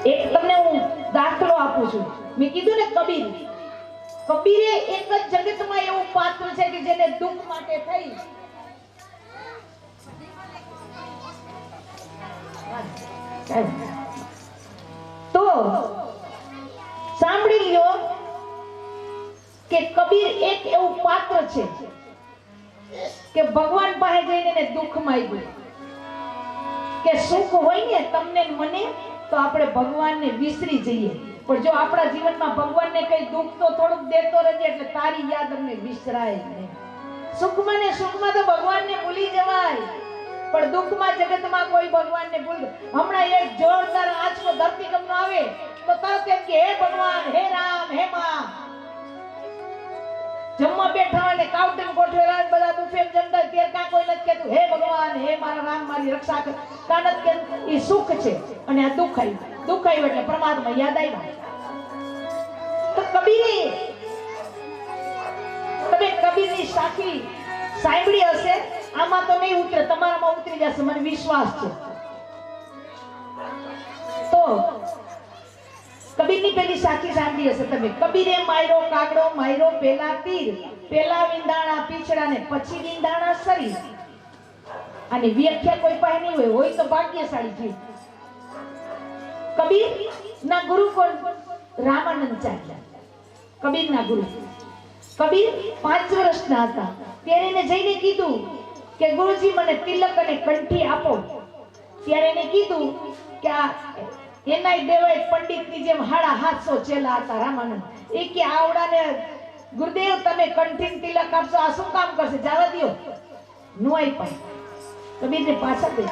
એક તમને હું દાખલો આપું છું. મેં કીધું ને કબીરે એક જ જગતમાં એવું પાત્ર છે કે જેને દુઃખ માટે થઈ તો સાંભળી લ્યો કે કબીર એક એવું પાત્ર છે કે ભગવાન પાસે જઈને એને દુઃખ માંગ્યું કે સુખ હોય ને તમને મને તો આપણે ભગવાનને વિસરી જઈએ, પણ જો આપણા જીવનમાં ભગવાનને કઈ દુઃખ તો થોડુંક દેતો રહેજે એટલે તારી યાદ અમને વિસરાય નહીં. સુખમાં ને સુખમાં તો ભગવાનને ભૂલી જવાય, પણ દુઃખમાં જગતમાં કોઈ ભગવાનને ભૂલ. હમણાં એક જોરદાર આંચકો ધરતીકંપનો આવે તો તરત એમ કે હે ભગવાન, હે રામ, હે માં. જમવા બેઠા હોય ને કાઉન્ટિંગ ગોઠવેલા બધા બુફે જમતા ત્યારે કાં કોઈ નથી કહેતું હે ભગવાન, હે મારા રામ મારી રક્ષા કર. કાનત કે એ સુખ છે અને આ દુઃખ આવ્યું એટલે પરમાત્મા યાદ આવ્યા. તો તમે કબીરની સાખી સાંભળી હશે, આમાં તો નહીં ઉતરે, તમારામાં ઉતરી જશે, મને વિશ્વાસ છે. તો કબીરની પેલી સાખી સાંભળી હશે તમે. કબીરે માર્યો કાગડો, માર્યો પેલા તીર, પેલા વિંદાણા પીછડા ને પછી વિંદાણા શરીર. આની વ્યાખ્યા કોઈ પાસે નહીં હોય તો ભાગ્યશાળી થઈ. કબીર ના ગુરુ કોણ? રામાનંદાચાર્ય, કબીર ના ગુરુ. કબીર 5 વર્ષના હતા ત્યારે એને જઈને કીધું કે ગુરુજી મને તિલક અને કંઠી આપો. ત્યારે એને કીધું કે આ એનાય દેવાય પંડિતની જેમ 750 ચેલા હતા રામાનંદ. એ કે આવડાને ગુરુદેવ તમે કંઠી તિલક આપશો, આ શું કામ કરશે, જવા દો. નો આપ્યા. કબીરને પાછા દે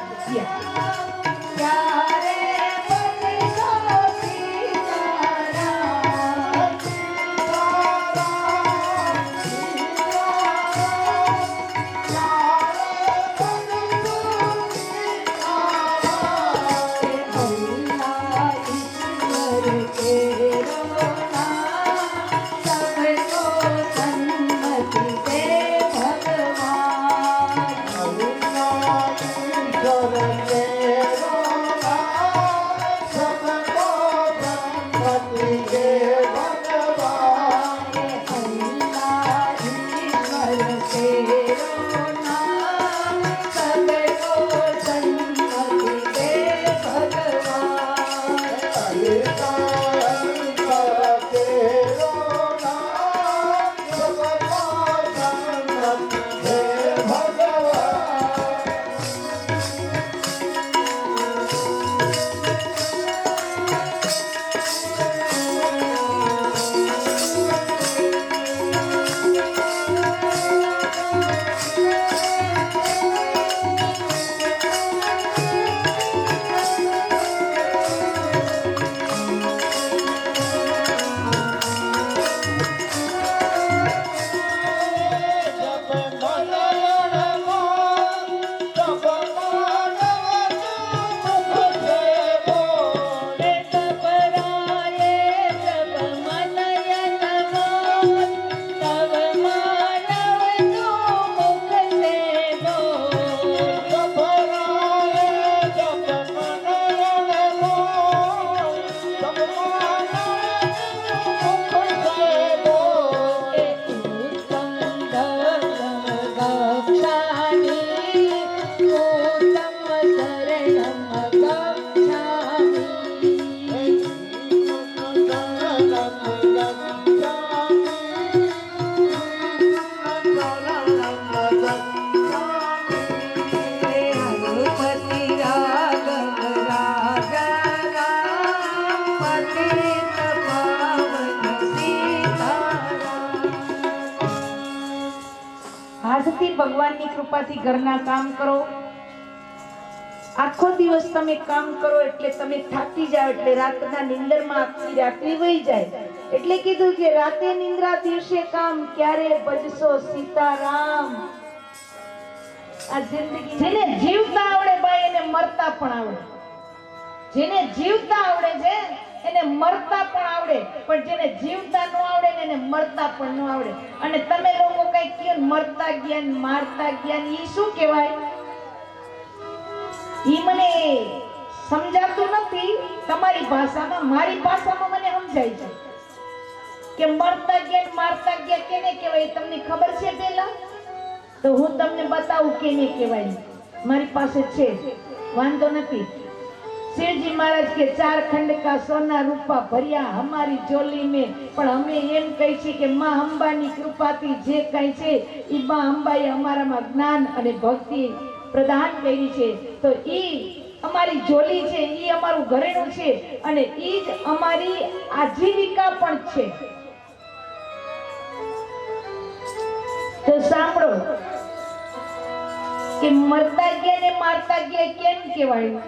ભગવાનની કૃપાથી ઘરના કામ કરો. આખો દિવસ તમે કામ કરો એટલે તમે થાકી જાવ એટલે રાતના નિંદરમાં આખી રાત્રિ વહી જાય. એટલે કીધું કે રાતે નિંદ્રા દિવસે કામ, ક્યારે ભજશો સીતારામ. આ જિંદગી જેને જીવતા આવડે ભાઈ એને મરતા પણ આવડે. જેને જીવતા આવડે છે એને મરતા પણ આવડે, પણ જેને જીવતા ન આવડે ને એને મરતા પણ ન આવડે. અને તમે લોકો કઈ કહો મરતા જ્ઞાન મારતા જ્ઞાન, ઈ શું કહેવાય? ઈ મને સમજાતું નથી તમારી ભાષામાં, મારી ભાષામાં મને સમજાય છે કે મરતા ગયા મારતા ગયા કેને કહેવાય તમને ખબર છે પહેલા? તો હું તમને બતાવું કેને કહેવાય. મારી પાસે છે, વાંધો નથી. शिवजी महाराज के 4 खंड का सोना रूपा भरिया हमारी झोली में, पण અમે એમ કહી છે કે માં અંબાની કૃપાથી જે કઈ છે ઈ માં અંબાએ અમારામાં જ્ઞાન અને ભક્તિ પ્રદાન કરી છે. તો ઈ અમારી ઝોલી છે, ઈ અમારું ઘરેણું છે અને ઈ જ અમારી આજીવિકા પણ છે. તો સાંભળો કે મરતા ગયા ને મારતા ગયા કેમ કહેવાય?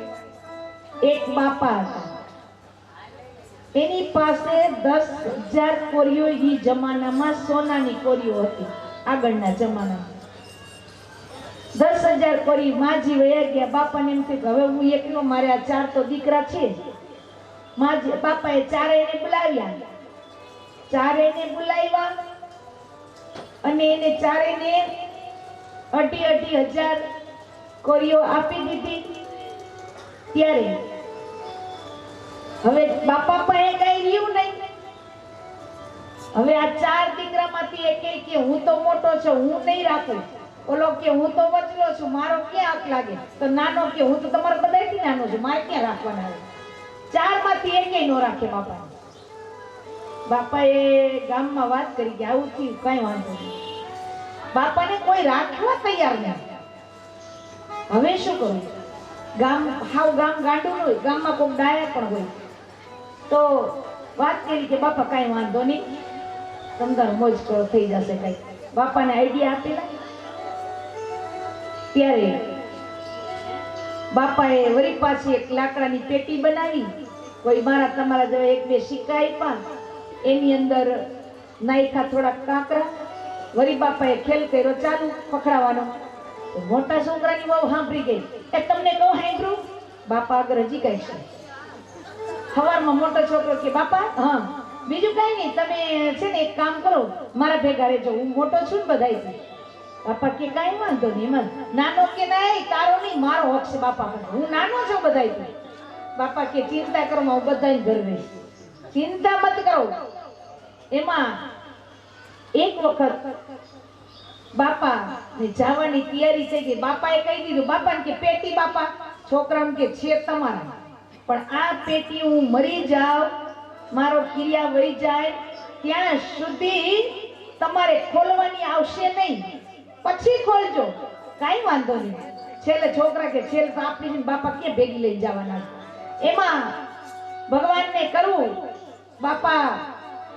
એક બાપા હતા, એની પાસે 10,000 કોરીઓ ઈ જમાનામાં સોનાની કોરીઓ હતી. આગળના જમાનામાં 10,000 કોરી માજી વયા ગયા. બાપાને એમ થયું હવે હું એકનો, મારે આ 4 તો દીકરા છે. માજી બાપાએ ચારેયને બોલાવ્યા, ચારેયને બોલાવ્યા અને એને ચારેયને 2,500 કોરીઓ આપી દીધી. ત્યારે હવે બાપા પાસે કઈ રહ્યું નહીં. હવે આ 4 દીકરામાંથી એક કે હું તો મોટો છું, હું નહીં રાખું. ઓલો કે હું તો વચલો છું, મારો ક્યાં હક લાગે? તો નાનો કે હું તો તમારા બધાથી નાનો છું, મારે ક્યાં રાખવાના આવે? 4 માંથી એકેય નો રાખે બાપા. બાપાએ ગામમાં વાત કરી કે આવું થયું, કઈ વાંધો નહીં. બાપાને કોઈ રાખવા તૈયાર નહીં. હવે શું કરું? ગામ ગાંડું હોય, ગામમાં કોઈ ડાયા પણ હોય. તો વાત કરી કે બાપા કઈ વાંધો નહીં, તમારો મોજ કરો, થઈ જશે કઈ. બાપાને આઈડિયા આપેલા. ત્યારે બાપાએ વળી પાછી એક લાકડાની પેટી બનાવી, કોઈ મારા તમારા જેવા 1-2 સિક્કા આપ્યા, એની અંદર નાખ્યા થોડા કાંકરા. વળી બાપાએ ખેલ કર્યો ચાલુ પકડાવાનો. મોટા છોકરાની બહુ સાંભળી ગઈ. એ તમને કહું સાંભળું? બાપા આગળ હજી કઈ છે. સવારમાં મોટો છોકરો કે બાપા હા બીજું કઈ નહીં, તમે છે ને એક કામ કરો, મારા ભેગા રહેજો, હું મોટો છું ને બધાય. બાપા કે કઈ વાંધો નહીં. એમાં નાનો કે નહીં, તારો નહીં મારો હક છે બાપા, હું નાનો છું બધાય. બાપા કે ચિંતા કરો, હું બધાય ઘર રહીશ, ચિંતા મત કરો. એમાં એક વખત બાપા ને જવાની તૈયારી થઈ ગઈ. બાપાએ કહી દીધું, બાપાને કે પેટી બાપા, છોકરાને કે છે તમારા, પણ આ પેટી હું મરી જાઉં, મારો ક્રિયા વહી જાય ત્યાં સુધી તમારે ખોલવાની આવશે નહીં, પછી ખોલજો. કાઈ વાંધો નહીં. છેલ્લે છોકરા કે છેલ્લે તો આપણી બાપા કે ભેગી લઈ જવાના. એમાં ભગવાનને કરવું, બાપા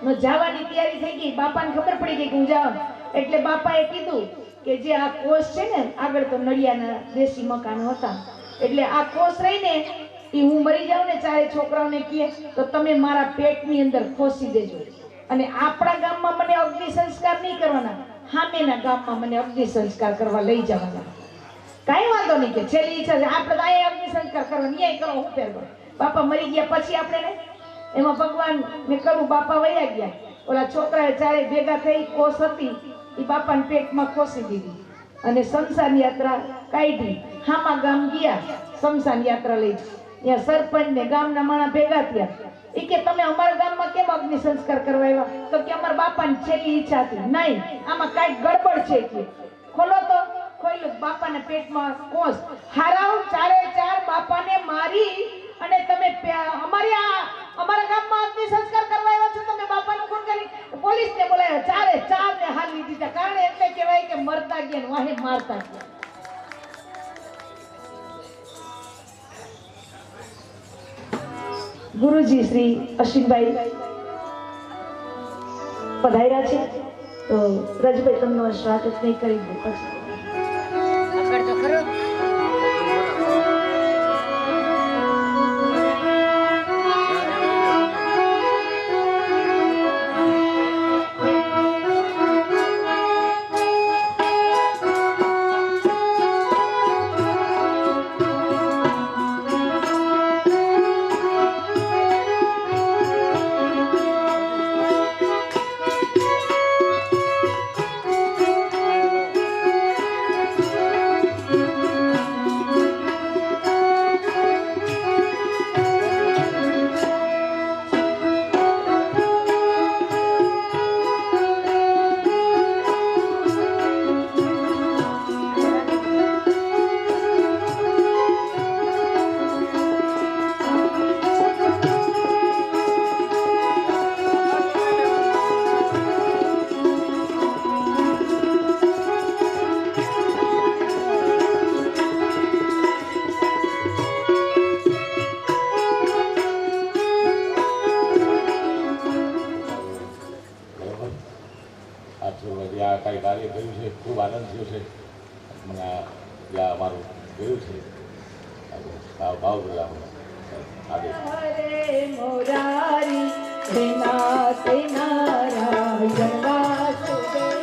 નો જવાની તૈયારી થઈ ગઈ. બાપાને ખબર પડી ગઈ કે હું જાઉં. એટલે બાપાએ કીધું કે જે આ કોષ છે ને, આગળ તો નડિયાના દેશી મકાનો હતા, એટલે આ કોષ રહીને એ હું મરી જાઉં ને, 4 છોકરાઓને કહે તો તમે મારા પેટની અંદર ખોસી દેજો. અને આપણા ગામમાં મને અગ્નિ સંસ્કાર નહીં કરવાના, સામેના ગામમાં મને અગ્નિ સંસ્કાર કરવા લઈ જવાના. કાંઈ વાંધો નહીં, કે છેલ્લી ઈચ્છા છે આપણે તો અહીંયા અગ્નિ સંસ્કાર કરવા ન્યાય કરો, હું ફેર કરો. બાપા મરી ગયા પછી આપણે એમાં ભગવાન ને કરું. બાપા વયા ગયા. ઓલા છોકરાએ 4 ભેગા થઈ કોષ હતી એ બાપાને પેટમાં ખોસી દીધી અને શમશાન યાત્રા કાઢી. હામા ગામ ગયા શમશાન યાત્રા લઈ. ત્યાં સરપંચ ને ગામના માણસ ભેગા થયા. એ કે તમે અમારા ગામમાં કેમ અગ્નિ સંસ્કાર કરવા આવ્યા? તો કે અમારા બાપાની છેલ્લી ઈચ્છા હતી. નહીં, આમાં કાંઈક ગડબડ છે કે ખોલો. તો ખોલ્યું, બાપાના પેટમાં કોષ. હારાવ 4 બાપાને મારી અને તમે અમારા ગામમાં અગ્નિ સંસ્કાર કરવા આવ્યા છો, તમે બાપાનું ખૂન કરી. પોલીસને બોલાવ્યા, 4 ને હાલ લીધી હતા. કારણ એટલે કહેવાય કે મરતા ગયા વાહે મારતા ગયા. ગુરુજી શ્રી અશ્વિનભાઈ પધાર્યા છે, તો રજભાઈ તમને સ્વાગત નહીં કરી દે પછી. આ કાર્ય કર્યું છે, ખૂબ આનંદ થયો છે. મને આ અમારું કર્યું છે ભાવ આદેશ. હરે મોરારી હે નાથ નારાયણ વાસુદેવ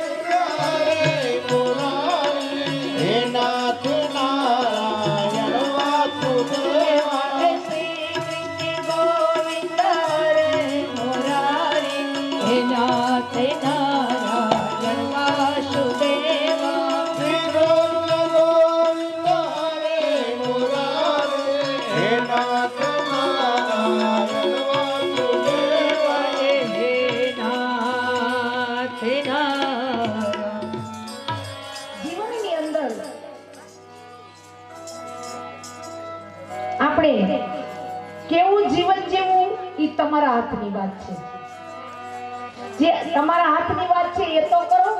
હરે મુરારી હે નાથ નારાયણ વાસુદેવ હે શ્રી કૃષ્ણ ગોવિંદ હરે મોરારી હે નાથ નારાયણ વાસુદેવ શ્રી કૃષ્ણ ગોવિંદ હરે મુરારી હે નાથ નારાયણ વાસુદેવ હે નાથ નારાયણ. જીવનની અંદર આપણે કેવું જીવન જીવવું એ તમારા હાથની વાત છે. જે તમારા હાથની વાત છે એ તો કરો,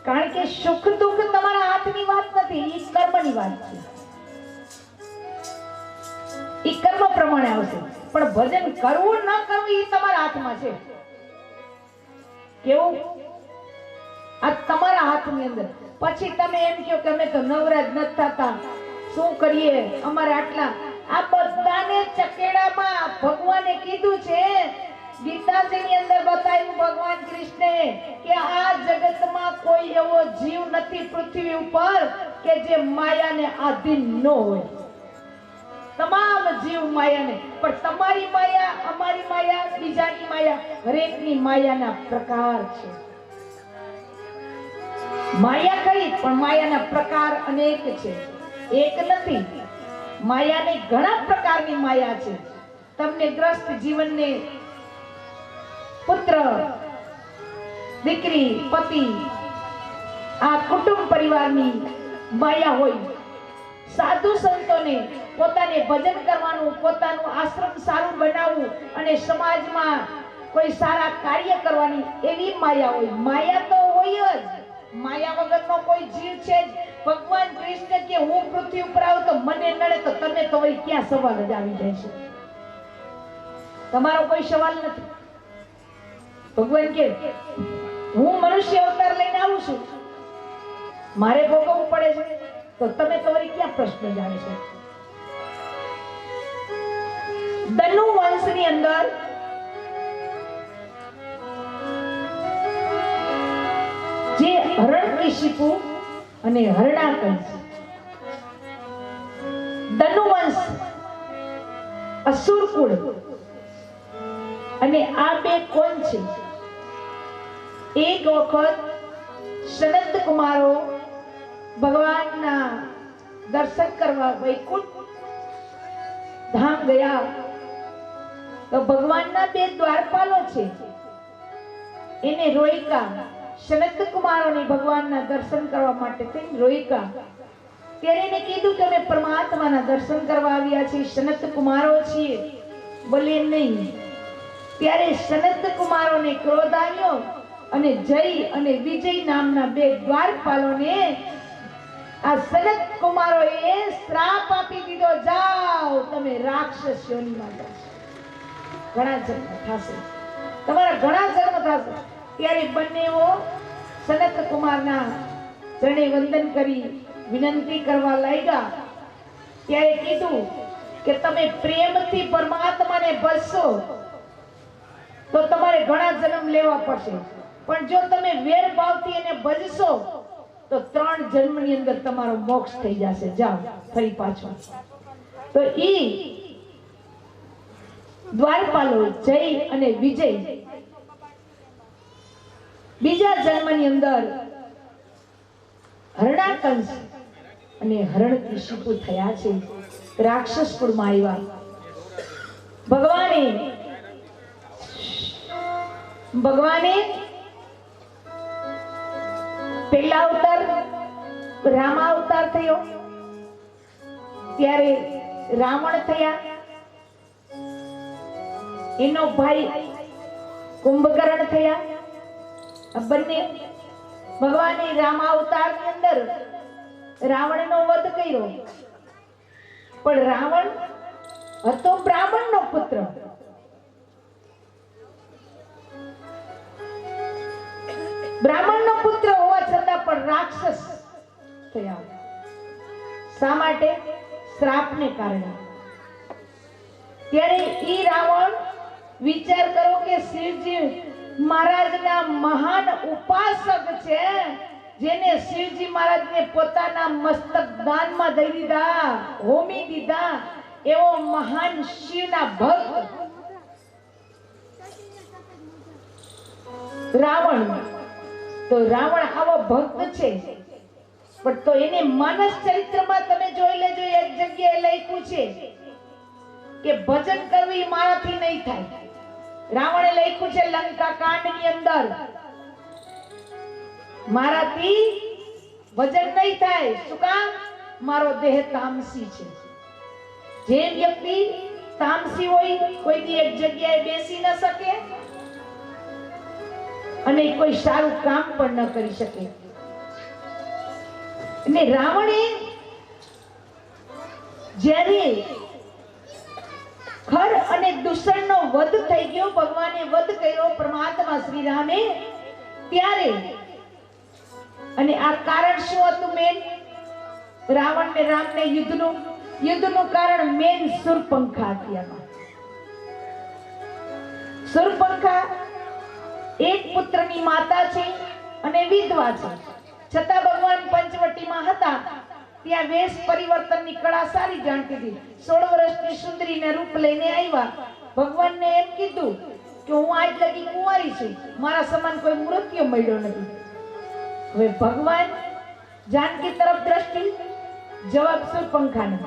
કારણ કે સુખ દુઃખ તમારા હાથની વાત નથી, એ કર્મની વાત છે. એ કર્મ પ્રમાણે આવશે, પણ ભજન કરવું ન કરવું એ તમારા હાથમાં છે. કેવું આ તમારા હાથની અંદર. પછી તમે એમ કહો કે અમે તો નવરાજ નથી થતા, શું કરીએ, અમારે આટલા. આ બધાને ચકેડામાં ભગવાને કીધું છે, ગીતાજીની અંદર બતાવ્યું ભગવાન કૃષ્ણે કે આ જગતમાં કોઈ એવો જીવ નથી પૃથ્વી ઉપર કે જે માયાને આધીન ન હોય. તમામ જીવ માયાને, પણ તમારી માયા, અમારી માયા, બીજાની માયા, હરેકની માયાના પ્રકાર છે. માયા કઈ, પણ માયાના પ્રકાર અનેક છે, એક નથી. માયાની ઘણા પ્રકારની માયા છે. તમને ગ્રસ્ત જીવનને પુત્ર, દીકરી, પતિ, આ કુટુંબ પરિવારની માયા હોય. સાધુ સંતોને પોતાને ભજન કરવાનું, પોતાનું આશ્રમ સારું બનાવવું અને સમાજમાં કોઈ સારા કાર્ય કરવાની એવી માયા હોય. માયા તો હોય જ, માયા વગરનો કોઈ જીવ છે જ. ભગવાન કૃષ્ણ કે હું પૃથ્વી ઉપર આવું તો મને નડે તો તમે તો વળી ક્યાં સવાલ જ આવી જાય છે? તમારો કોઈ સવાલ નથી. ભગવાન કે હું મનુષ્ય અવતાર લઈને આવું છું, મારે ભોગવવું પડે છે, તો તમે તો વળી ક્યાં પ્રશ્ન જાણે છે? ધનુ વંશની અંદર જે હરણકશિપુ અને હરણાકંસ, ધનુ વંશ અસુર કુળ, અને આ બે કોણ છે? એક વખત સનત કુમારો ભગવાનના દર્શન કરવા વૈકુંઠ ધામ ગયા, તો ભગવાનના બે દ્વારપાલો છે, એને રોયકા. સનત કુમારોને ભગવાનના દર્શન કરવા માટે થઈને રોયકા. ત્યારે એને કીધું કે અમે પરમાત્માના દર્શન કરવા આવ્યા છીએ, સનત કુમારો છીએ. બોલે નહીં. ત્યારે સનત કુમારોને ક્રોધ આવ્યો અને જય અને વિજય નામના બે દ્વારપાલોને આ સનત કુમારોએ શ્રાપ આપી દીધો, જાઓ તમે રાક્ષસોનીમાં જશો, ઘણા જન્મ થશે, તમારા ઘણા જન્મ થશે. ત્યારે બંનેઓ સનત કુમારના ચરણે વંદન કરી વિનંતી કરવા લાગ્યા. ત્યારે કીધું કે તમે પ્રેમથી પરમાત્માને ભજશો તો તમારે ઘણા જન્મ લેવા પડશે, પણ જો તમે વેર ભાવથી એને ભજશો તો 3 જન્મની અંદર તમારો મોક્ષ થઈ જશે. જાઓ ફરી પાછો. તો ઈ દ્વારપાલો જય અને વિજય બીજા જન્મની અંદર હરણાકંસ અને હરણકશિપુ થયા છે, રાક્ષસ કુળમાં આવ્યા. ભગવાને પહેલા અવતાર રામા અવતાર થયો, ત્યારે રાવણ થયા, એનો ભાઈ કુંભકર્ણ થયા. બંને ભગવાને રામા અવતારની અંદર રાવણનો વધ કર્યો, પણ રાવણ હતો બ્રાહ્મણનો પુત્ર. બ્રાહ્મણનો પુત્ર હોવા છતાં પણ રાક્ષસ થયા. શા માટે? શ્રાપને કારણે. ત્યારે ઈ રાવણ વિચાર કરો કે શિવજી મહારાજના મહાન ઉપાસક છે, જેને શિવજી મહારાજને પોતાના મસ્તક દાનમાં દઈ દીધા, હોમી દીધા, એવો મહાન શિવના ભક્ત રાવણ. તો રાવણ આવો ભક્ત છે, પણ તો એને માનસ ચરિત્રમાં તમે જોઈ લેજો, એક જગ્યાએ લખ્યું છે કે ભજન કરવું એ મારાથી નહીં થાય. રાવણે લખ્યું છે લંકા કાંડની અંદર, મારાથી ભજન નહીં થાય. શું કામ? મારો દેહ તામસી છે. જે વ્યક્તિ તામસી હોય કોઈ એક જગ્યાએ બેસી ન શકે અને કોઈ સારું કામ પણ ન કરી શકે. અને રાવણે જ્યારે ખર અને દૂષણનો વધ થઈ ગયો, ભગવાને વધ કર્યો પરમાત્મા શ્રી રામે, ત્યારે અને આ કારણ શું હતું? મેન રાવણ ને રામ ને યુદ્ધનું કારણ મેન શૂરપંખા હતી. શૂરપંખા એક પુત્રની માતા છે અને વિધવા છે, છતાં ભગવાન પંચવટીમાં હતા ત્યાં વેશ પરિવર્તનની કળા સારી જાણતી હતી. 16 વર્ષની સુંદરીને રૂપ લઈને આવ્યા. ભગવાનને એમ કીધું કે હું આજ લગી કુંવારી છું, મારા સમાન કોઈ મૃત્યુ મળ્યો નથી. હવે ભગવાન જાનકી તરફ દ્રષ્ટિ, જવાબ શૂરપંખાનો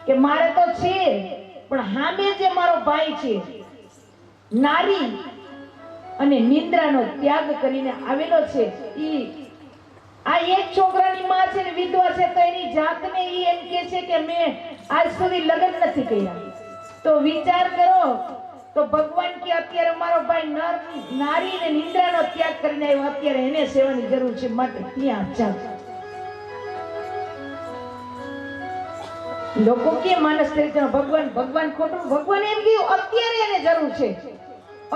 કે મારે તો છે, પણ હામે જે મારો ભાઈ છે નારી અને નિંદ્રાનો ત્યાગ કરીને આવેલો છે, ઈ આ એક છોકરાની માં છે ને વિધવા છે, તો એની જાતને ઈ એમ કહે છે કે મેં આજ સુધી લગ્ન નથી કર્યા. તો વિચાર કરો, તો ભગવાન કે અત્યારે મારો ભાઈ નારી અને નિંદ્રાનો ત્યાગ કરીને આવ્યો, અત્યારે એને સેવાની જરૂર છે, માટે ત્યાં જાવ. લોકો કે માનસ ચરિત્ર ભગવાન ખોટું. ભગવાન એમ કહ્યું અત્યારે એને જરૂર છે,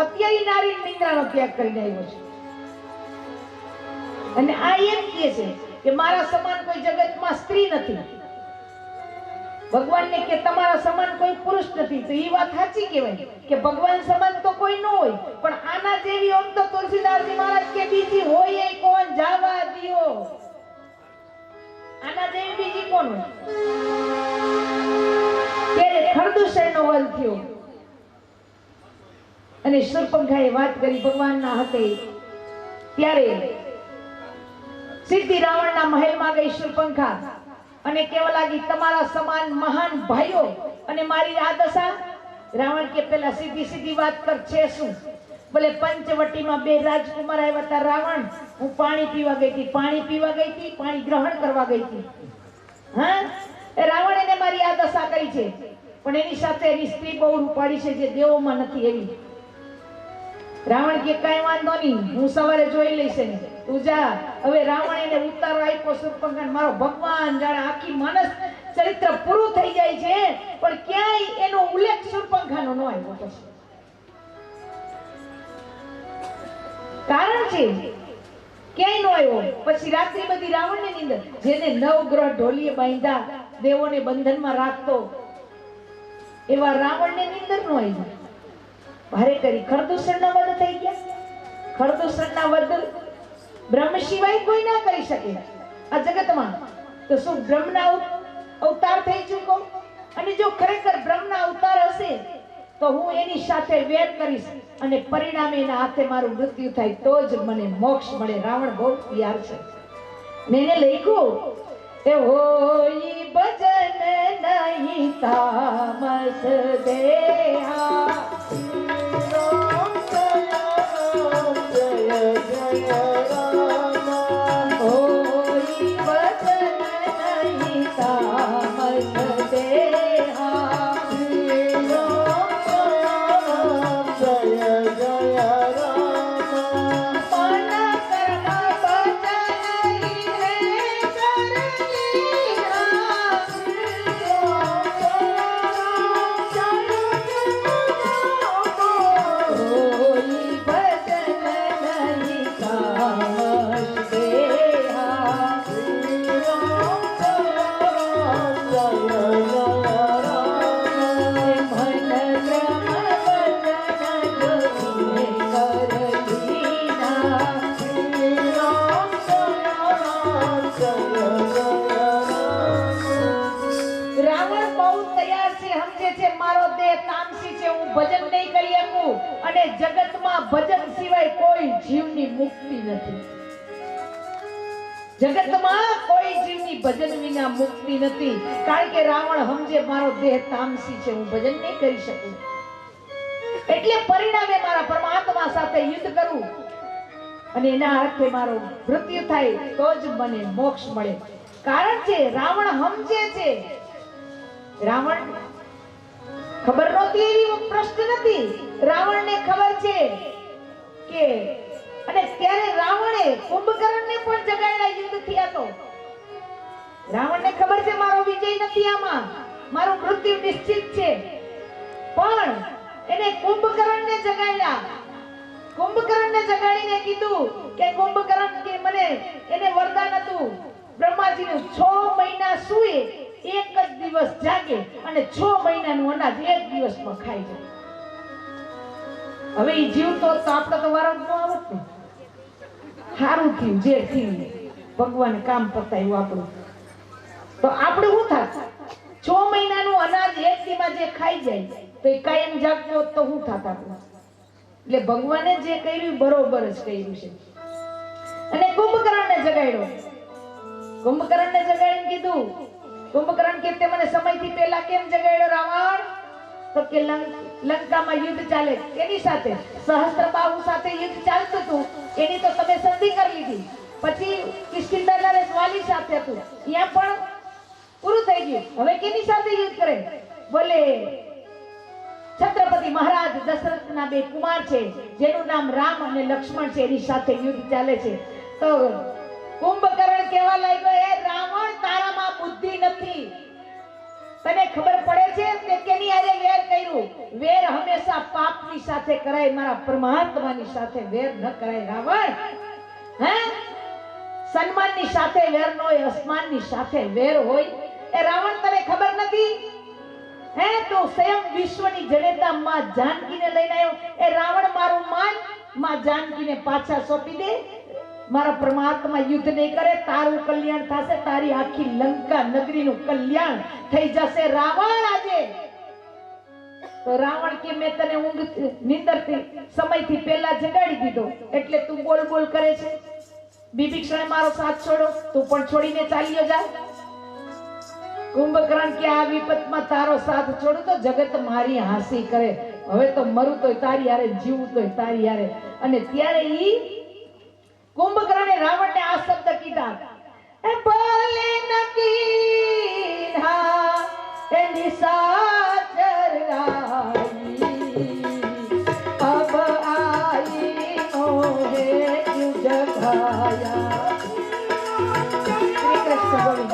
અત્યારે નારી નિંદ્રાનો ત્યાગ કરીને આવ્યો છે. અને આ એમ કહે છે કે મારા સમાન કોઈ જગતમાં સ્ત્રી નથી. ભગવાનને કે તમારા સમાન કોઈ પુરુષ નથી. તો એ વાત સાચી કહેવાય કે ભગવાન સમાન તો કોઈ ન હોય, પણ આના જેવી ઓમ તો તુલસીદાસજી મહારાજ કે બીજી હોય એ કોણ જાવા દિયો. આના જેવી બીજી કોણ હોય? ત્યારે ખરદૂષણનો વધ થયો અને શૂરપંખાએ વાત કરી ભગવાનના હકે. ત્યારે સીધી રાવણના મહેલમાં ગઈ શૂરપંખા અને કહેવા લાગી તમારા સમાન મહાન ભાઈઓ અને મારી આ દશા. રાવણ કે પેલા સીધી વાત કર છે શું? બોલે પંચવટીમાં 2 રાજકુમાર આવ્યા હતા. રાવણ, હું પાણી પીવા ગઈ હતી, પાણી ગ્રહણ કરવા ગઈ હતી. હા, રાવણ એને મારી આ દશા કરી છે, પણ એની સાથે એની સ્ત્રી બહુ રૂપાળી છે, જે દેવોમાં નથી એવી. રાવણ કે કઈ વાંધો નહીં, હું સવારે જોઈ લઈશ ને, તું જા. હવે રાવણ એને ઉતારો આપ્યો શૂરપંખા. મારો ભગવાન જાણે આખી માનસ ચરિત્ર પૂરું થઈ જાય છે, પણ ક્યાંય એનો ઉલ્લેખ શૂરપંખાનો ન આવ્યો. પછી કારણ છે ક્યાંય ન આવ્યો. પછી રાત્રિ બધી રાવણની નીંદર, જેને 9 ગ્રહ ઢોલીએ બાંધ્યા, દેવોને બંધનમાં રાખતો, એવા રાવણને નીંદર ન આવી. ભારે કરી ખરદૂષણના વધ થઈ ગયા. ખરદૂષણના વધ બ્રહ્મ સિવાય કોઈ ના કરી શકે આ જગતમાં. તો શું બ્રહ્મના અવતાર થઈ ચૂકો? અને જો ખરેખર બ્રહ્મના અવતાર હશે તો હું એની સાથે વેર કરીશ અને પરિણામે એના હાથે મારું મૃત્યુ થાય તો જ મને મોક્ષ મળે. રાવણ બહુ તૈયાર છે ને એને લખ્યું એ હોઈ ભજન નહીં તામસ દેહા. મારો દેહ તામસી છે, હું ભજન નહીં કરી શકું, અને જગતમાં ભજન સિવાય કોઈ જીવની મુક્તિ નથી. જગતમાં કોઈ જીવની ભજન વિના મુક્તિ નથી, કારણ કે રાવણ સમજે મારો દેહ તામસી છે, હું ભજન નહીં કરી શકું. એટલે પરિણામે મારા પરમાત્મા સાથે યુદ્ધ કરું અને એના અર્થે મારો મૃત્યુ થાય તો જ મને મોક્ષ મળે. કારણ છે રાવણ સમજે છે, રાવણ ખબર નહોતી એવી પ્રશ્ન નથી, રાવણને ખબર છે કે, અને ત્યારે રાવણે કુંભકર્ણને પણ જગાડ્યા યુદ્ધ થયા તો. રાવણને ખબર છે મારો વિજય નથી, આમાં મારું મૃત્યુ નિશ્ચિત છે, પણ એને કુંભકર્ણને જગાડ્યા. કુંભકર્ણને જગાડીને કીધું કે કુંભકર્ણ કે મને એને વરદાન હતું બ્રહ્માજીનું 6 મહિના સૂએ, એક જ દિવસ જાગે અને 6 મહિનાનું અનાજ એક દિવસમાં ખાઈ જાય. હવે ઈ જીવતો તો આપણે તો વારો ન આવત ને. સારું થયું જે થયું, ભગવાન કામ પતાવ્યું આપણું. તો આપણે શું થાત? 6 મહિનાનું અનાજ એક દીમાં જે ખાઈ જાય તો એ કાયમ જાગતો તો શું થાત આપણે? એટલે ભગવાને જે કર્યું બરોબર જ કર્યું છે. અને કુંભકર્ણને જગાડ્યો. કુંભકર્ણને જગાડીને કીધું, કુંભકર્ણ કે તે મને સમયથી પહેલા કેમ જગાડ્યો રાવણ? તો કે લંકામાં યુદ્ધ ચાલે, એની સાથે સહસ્ત્રબાહુ સાથે યુદ્ધ ચાલતું હતું, એની તો તમે સંધિ કરી લીધી. પછી કિષ્કિંધા નરેશ વાલી સાથે હતું, ત્યાં પણ પૂરું થઈ ગયું. હવે કેની સાથે યુદ્ધ કરે? બોલે છત્રપતિ મહારાજ દશરથના 2 કુમાર છે, જેનું નામ રામ અને લક્ષ્મણ છે, એની સાથે યુદ્ધ ચાલે છે. તો કુંભકર્ણ કહેવા લાગ્યો, એ રાવણ, તારામાં બુદ્ધિ નથી. તને ખબર પડે છે કે કેની આરે વેર કર્યું? વેર હંમેશા પાપની સાથે કરાય, મારા પરમાત્માની સાથે વેર ન કરાય રાવણ. હે, સન્માનની સાથે વેર ન હોય, અસમાનની સાથે વેર હોય. એ રાવણ, તને ખબર નથી? હે, તો સ્વયં વિશ્વની જનેતા માં જાનકીને લઈને આવ્યો. એ રાવણ, મારું માન, માં જાનકીને પાછા સોંપી દે. મારા પરમાત્મા યુદ્ધ નહીં કરે, તારું કલ્યાણ થશે, તારી આખી લંકા નગરીનું કલ્યાણ થઈ જશે રાવણ આજે. તો રાવણ કે મેં તને ઊંઘ નિંદરથી સમયથી પહેલા જગાડી દીધો, એટલે તું બોલ બોલ કરે છે. વિભીષણે મારો સાથ છોડો, તું પણ છોડીને ચાલ્યો જા. કુંભકર્ણ કે આ વિપતમાં તારો સાથ છોડું તો જગત મારી હાંસી કરે. હવે તો મરું તોય તારી હારે, જીવું તોય તારી હારે. અને ત્યારે ઈ કુંભકર્ણે રાવણને આ શબ્દ કીધા, એ ભલે નકીના એ નિશાચર રાઈ, અબ આઈ મોહે યુદ્ધ ભાયા. શ્રી કૃષ્ણ ગોવિંદ.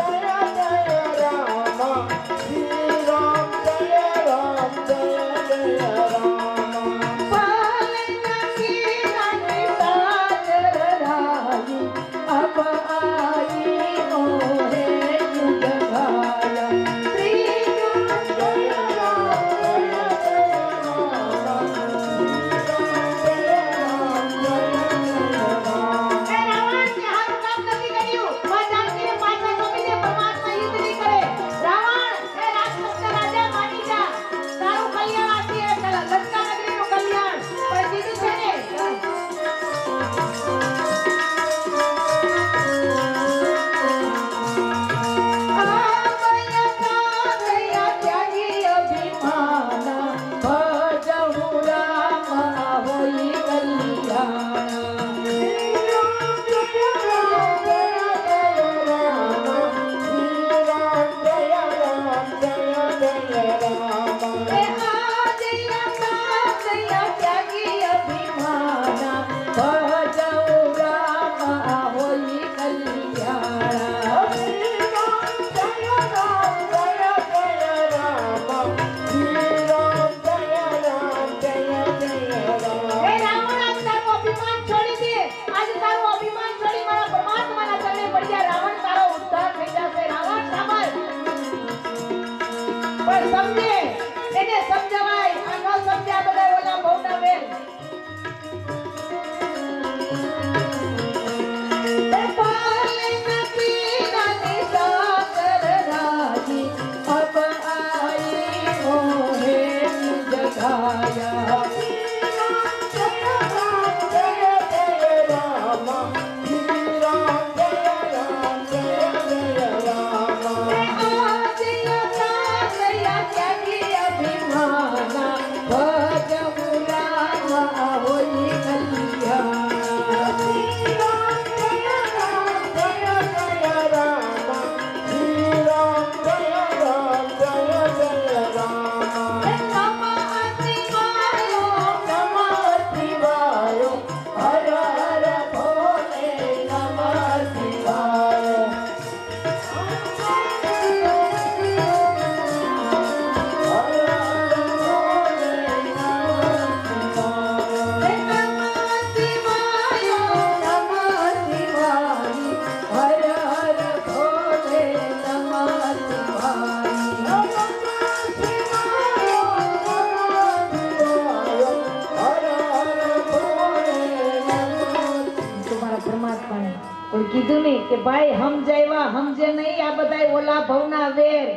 કે ભાઈ સમજાવ્યા સમજે નહીં, આ બધાય ઓલા ભવના વેર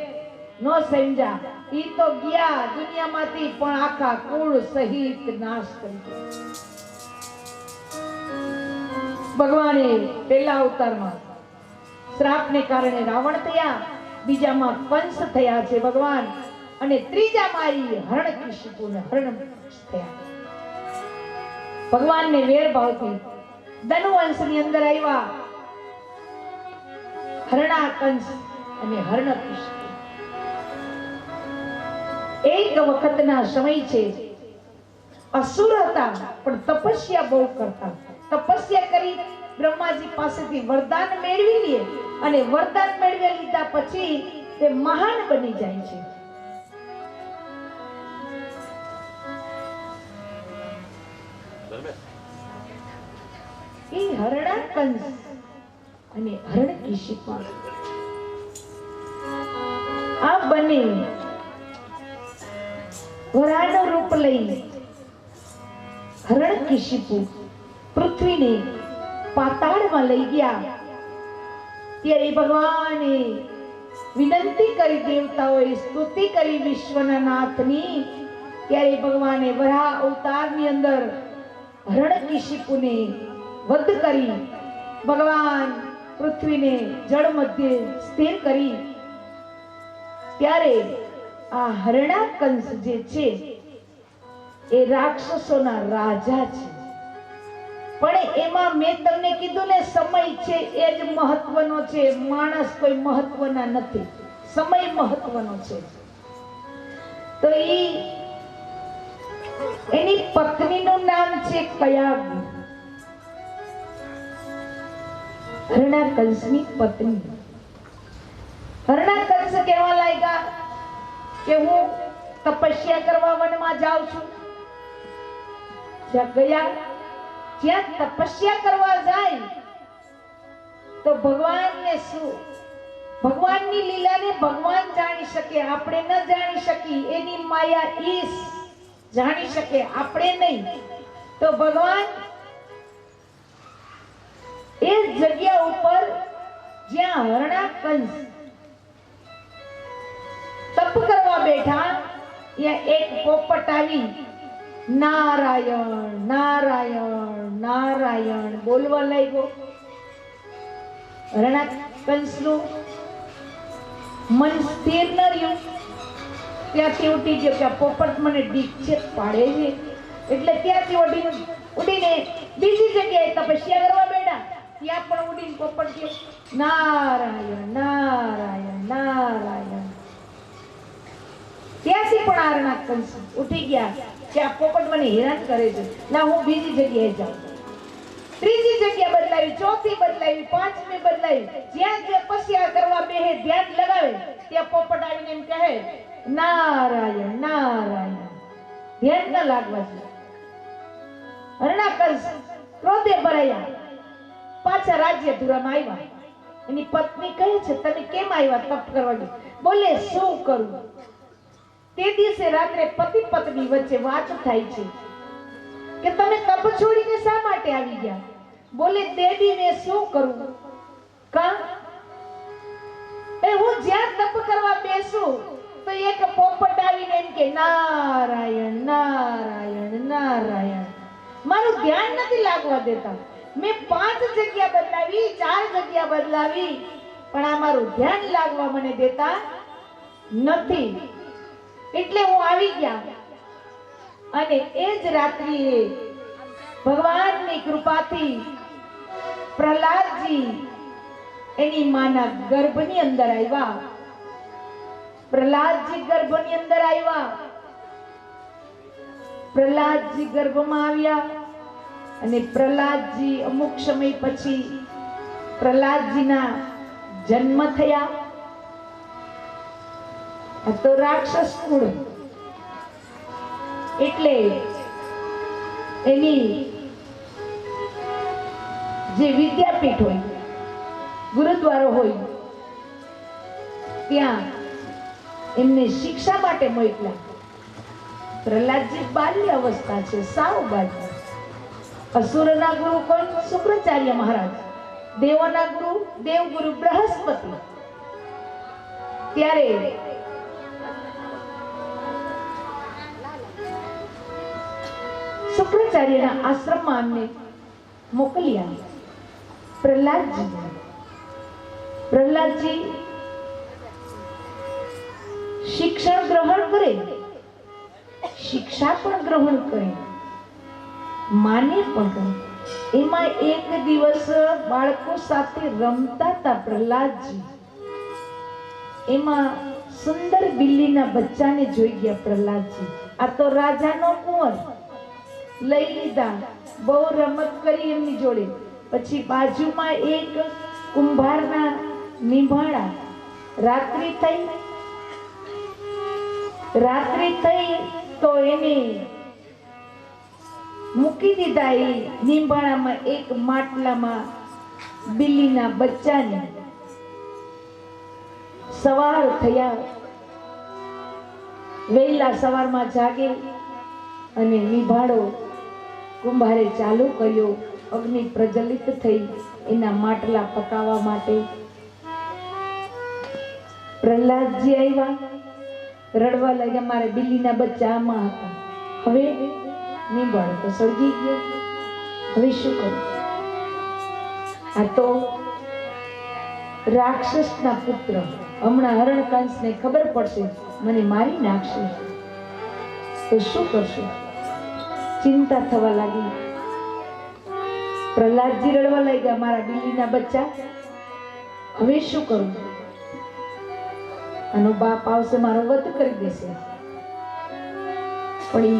નો સમજા. ઈ તો ગયા દુનિયામાંથી પણ આખા કુળ સહિત નાશ કરી દીધો. ભગવાને પહેલા અવતારમાં શ્રાપને કારણે રાવણ થયા, બીજામાં કંસ થયા છે ભગવાન, અને ત્રીજામાં ઈ હરણકશિપુને હરણ થયા. ભગવાનને વેર ભાવથી ધનુવંશની અંદર આવ્યા હરણાકંસ અને હરણકશિપુ. એક વખતના સમય છે, અસુર હતા પણ તપસ્યા બહુ કરતા. તપસ્યા કરી બ્રહ્માજી પાસેથી વરદાન મેળવી લે, અને વરદાન મેળવી લીધા પછી તે મહાન બની જાય છે. એ હરણાકંસ અને હરણકશિપુ આ બંને વરાનું રૂપ લઈ હરણકશિપુ પૃથ્વીને પાતાળમાં લઈ ગયા. ત્યારે ભગવાને વિનંતી કરી, દેવતાઓએ સ્તુતિ કરી વિશ્વના નાથની. ત્યારે ભગવાને વરાહ અવતારની અંદર હરણકશિપુને વધ કરી ભગવાન પૃથ્વીને જળ મધ્યે સ્થિર કરી. ત્યારે આ હરણાકંસ જે છે એ રાક્ષસોના રાજા છે. પણ એમાં મેં તમને કીધું ને, સમય છે એ જ મહત્વનો છે. માણસ કોઈ મહત્વના નથી, સમય મહત્વનો છે. તો એની પત્નીનું નામ છે કયાગુ. હરણાકંસની પત્ની. હરણાકંસ કહેવા લાગ્યા કે હું તપસ્યા કરવા વનમાં જાઉં છું. જ્યાં તપસ્યા કરવા જાય તો ભગવાનને શું, ભગવાનની લીલાને ભગવાન જાણી શકે, આપણે ન જાણી શકી. એની માયા ઈશ જાણી શકે, આપણે નહીં. તો ભગવાન એ જગ્યા ઉપર જ્યાં હરણાકંસ તપ કરવા બેઠા, ત્યાં એક પોપટ આવી નારાયણ નારાયણ નારાયણ બોલવા લાગ્યો. હરણાકંસનું મન સ્થિર ન રહ્યું. ત્યાંથી ઉઠી ગયો કે આ પોપટ મને દીક્ષિત પાડે છે, એટલે ત્યાંથી ઉડીને બીજી જગ્યાએ તપસ્યા કરવા બેઠા. ત્યાં પણ ઉડીને પોપટ ગયો નારાયણ નારાયણ નારાયણ. ત્યાંથી પણ હરણાકંસ ઉઠી ગયા કે આ પોપટ મને હેરાન કરે છે, ના હું બીજી જગ્યાએ જાઉં. ત્રીજી જગ્યા બદલાવી, ચોથી બદલાવી, પાંચમી બદલાવી. જ્યાં તપસ્યા કરવા બેહે, ધ્યાન લગાવે, ત્યાં પોપટ આવીને એમ કહે નારાયણ નારાયણ. ધ્યાન ન લાગવા છે. હરણાકંસ ક્રોધે ભરાયા, પાછા રાજ્યધુરામાં આવ્યા. એની પત્ની કહે છે તમે કેમ આવ્યા તપ કરવા? બોલે શું કરું? તે દિવસે રાત્રે પતિ પત્ની વચ્ચે વાત થાય છે કે તમે તપ છોડીને શા માટે આવી ગયા? બોલે દેવીને શું કરું? કા હું જ્યાં તપ કરવા બેસું તો એક પોપટ આવીને એમ કે નારાયણ નારાયણ નારાયણ. મારું ધ્યાન નથી લાગવા દેતા. મેં 5 જગ્યા બદલાવી, 4 જગ્યા બદલાવી, પણ આ મારું ધ્યાન લાગવા મને દેતા નથી. એટલે હું આવી ગયા. અને એ જ રાત્રિએ ભગવાનની કૃપાથી પ્રહલાદજી એની માના ગર્ભની અંદર આવ્યા. પ્રહલાદજી ગર્ભની અંદર આવ્યા. પ્રહલાદજી ગર્ભમાં આવ્યા અને પ્રહલાદજી અમુક સમય પછી પ્રહલાદજીના જન્મ થયા. તો રાક્ષસ કુળ એટલે એની જે વિદ્યાપીઠ હોય, ગુરુદ્વારો હોય, ત્યાં એમને શિક્ષા માટે મોકલ્યા. પ્રહલાદજી બાલ્ય અવસ્થા છે, સાવ બાલ્ય. અસુરના ગુરુ કોણ? શુક્રાચાર્ય મહારાજ. દેવોના ગુરુ દેવગુરુ બૃહસ્પતિ. ત્યારે શુક્રાચાર્યના આશ્રમમાં અમને મોકલ્યા. પ્રહલાદજી શિક્ષણ ગ્રહણ કરે, શિક્ષા પણ ગ્રહણ કરે, માને પણ કરે. એમાં એક દિવસ બાળકો સાથે રમતા હતા પ્રહલાદજી. એમાં સુંદર બિલ્લીના બચ્ચાને જોઈ ગયા પ્રહલાદજી. આ તો રાજાનો કુંવર, લઈ લીધા, બહુ રમત કરી એમની જોડે. પછી બાજુમાં એક કુંભારના નિભાણા. રાત્રિ થઈ તો એને મૂકી દીધા એ નિંબાણામાં એક માટલામાં બિલ્લીના બચ્ચાને. સવાર થયા, વહેલા સવારમાં જાગે અને નિભાડો કુંભારે ચાલુ કર્યો. અગ્નિ પ્રજ્વલિત થઈ એના માટલા પકાવવા માટે. પ્રહલાદજી આવ્યા, રડવા લાગ્યા, મારે બિલ્લીના બચ્ચા આમાં હતા, હવે નિભાડો તો સળગી ગયો, હવે શું કરું? આ તો રાક્ષસના પુત્ર, હમણાં હરણકાંસને ખબર પડશે, મને મારી નાખશે, તો શું કરશું? ચિંતા થવા લાગી. પ્રહલાદજી રડવા લાગ્યા, મારા બિલ્લીના બચ્ચા, હવે શું કરું? આનો બાપ આવશે, મારો વધ કરી દેશે. પણ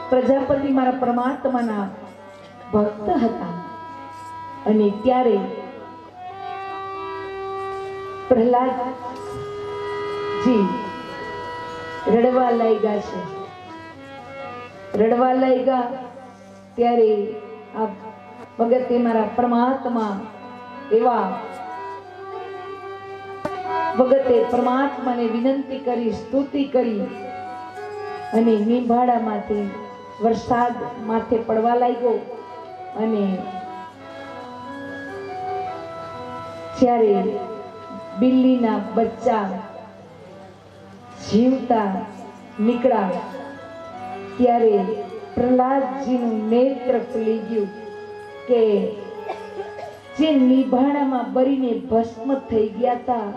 પ્રજાપતિ મારા પરમાત્માના ભક્ત હતા. અને ત્યારે પ્રહલાદજી રડવા લાગ્યા છે. રડવા લાગ્યા ત્યારે આ ભગતે મારા પરમાત્મા એવા ભગતે પરમાત્માને વિનંતી કરી, સ્તુતિ કરી અને નિંભાડામાંથી વરસાદ માથે પડવા લાગ્યો. અને જ્યારે બિલ્લીના બચ્ચા જીવતા નીકળ્યા ત્યારે પ્રહલાદજીનું નેત્ર ખુલી ગયું કે જે નિભાણામાં બળીને ભસ્મ થઈ ગયા હતા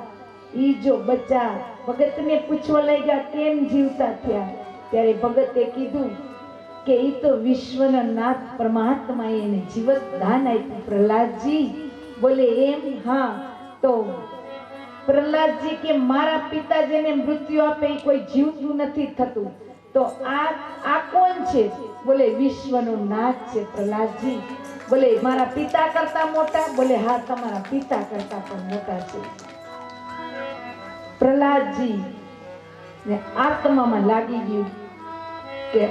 ઈ જો બચ્ચા ભગતને પૂછવા લાગ્યા કેમ જીવતા થયા. ત્યારે ભગતે કીધું કે ઈ તો વિશ્વના નાથ પરમાત્માએ એને જીવત દાન આપ્યું. પ્રહલાદજી બોલે એમ? હા. તો પ્રહલાદજી કે મારા પિતા જેને મૃત્યુ આપે એ કોઈ જીવતું નથી થતું, તો આ કોણ છે? બોલે વિશ્વનો નાથ છે પ્રહલાદજી. બોલે મારા પિતા કરતા મોટા? બોલે હા, તમારા પિતા કરતા પણ મોટા છે. પ્રહલાદજી ને આત્મામાં લાગી ગયું કે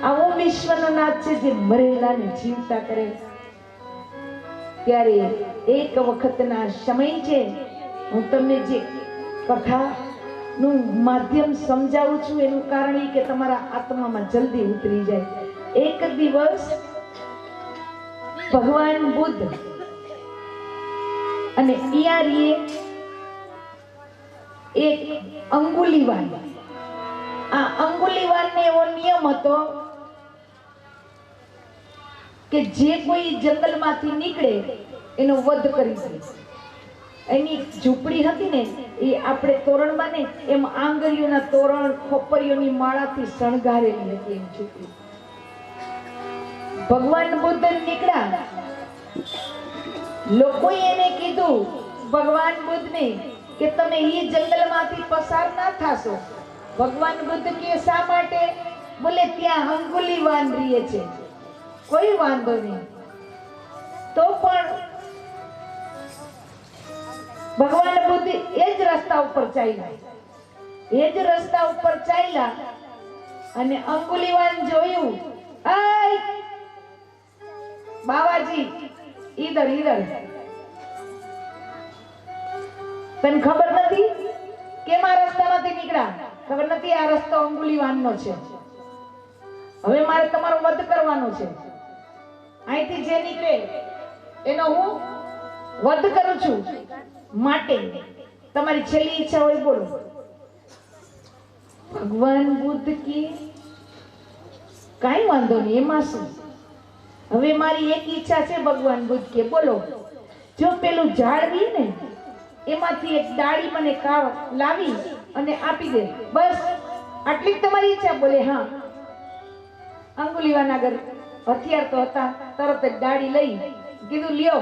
આવો વિશ્વનો નાથ છે જે મરેલાને જીવતા કરે. ત્યારે એક વખતના સમય છે, હું તમને જે કથાનું માધ્યમ સમજાવું છું એનું કારણ એ કે તમારા આત્મામાં જલ્દી ઉતરી જાય. એક દિવસ ભગવાન બુદ્ધ અને ઈયારીએ એક અંગુલીવાન, આ અંગુલીવાનને એવો નિયમ હતો કે જે કોઈ જંગલમાંથી નીકળે એનો વધ કરી દે. એની ઝૂંપડી હતી ને એ આપણે તોરણમાં ને એમ આંગળીઓના તોરણ, ખોપરીઓની માળાથી શણગારેલી હતી એમ ઝૂંપડી. ભગવાન બુદ્ધ નીકળ્યા. લોકોએ એને કીધું ભગવાન બુદ્ધને કે તમે એ જંગલમાંથી પસાર ના થાશો. ભગવાન બુદ્ધ કે શા માટે? બોલે ત્યાં અંગુલીવાન રહે છે. કોઈ વાંધો નહીં. તો પણ ભગવાન બુદ્ધ એ જ રસ્તા ઉપર ચાલ્યા, અને અંગુલીવાન જોયું, આય બાવાજી ઈધર તને ખબર નથી કેમ આ રસ્તામાંથી નીકળ્યા? ખબર નથી? આ રસ્તો અંગુલીવાનનો છે. હવે મારે તમારો વધ કરવાનો છે. અહીંથી જે નીકળે એનો હું વધ કરું છું માટે તમારી છેલ્લી ઈચ્છા હોય બોલો. ભગવાન બુદ્ધ કી કાંઈ વાંધો નહીં, એમાં શું. હવે મારી એક ઈચ્છા છે, ભગવાન બુદ્ધ કે બોલો, જો પેલું ઝાડ રહી ને એમાંથી એક ડાળી મને લાવી અને આપી દે, બસ આટલી જ તમારી ઈચ્છા? બોલે હા. અંગુલીવાન આગળ હથિયાર તો હતા, તરત જ ડાળી લઈ કીધું લ્યો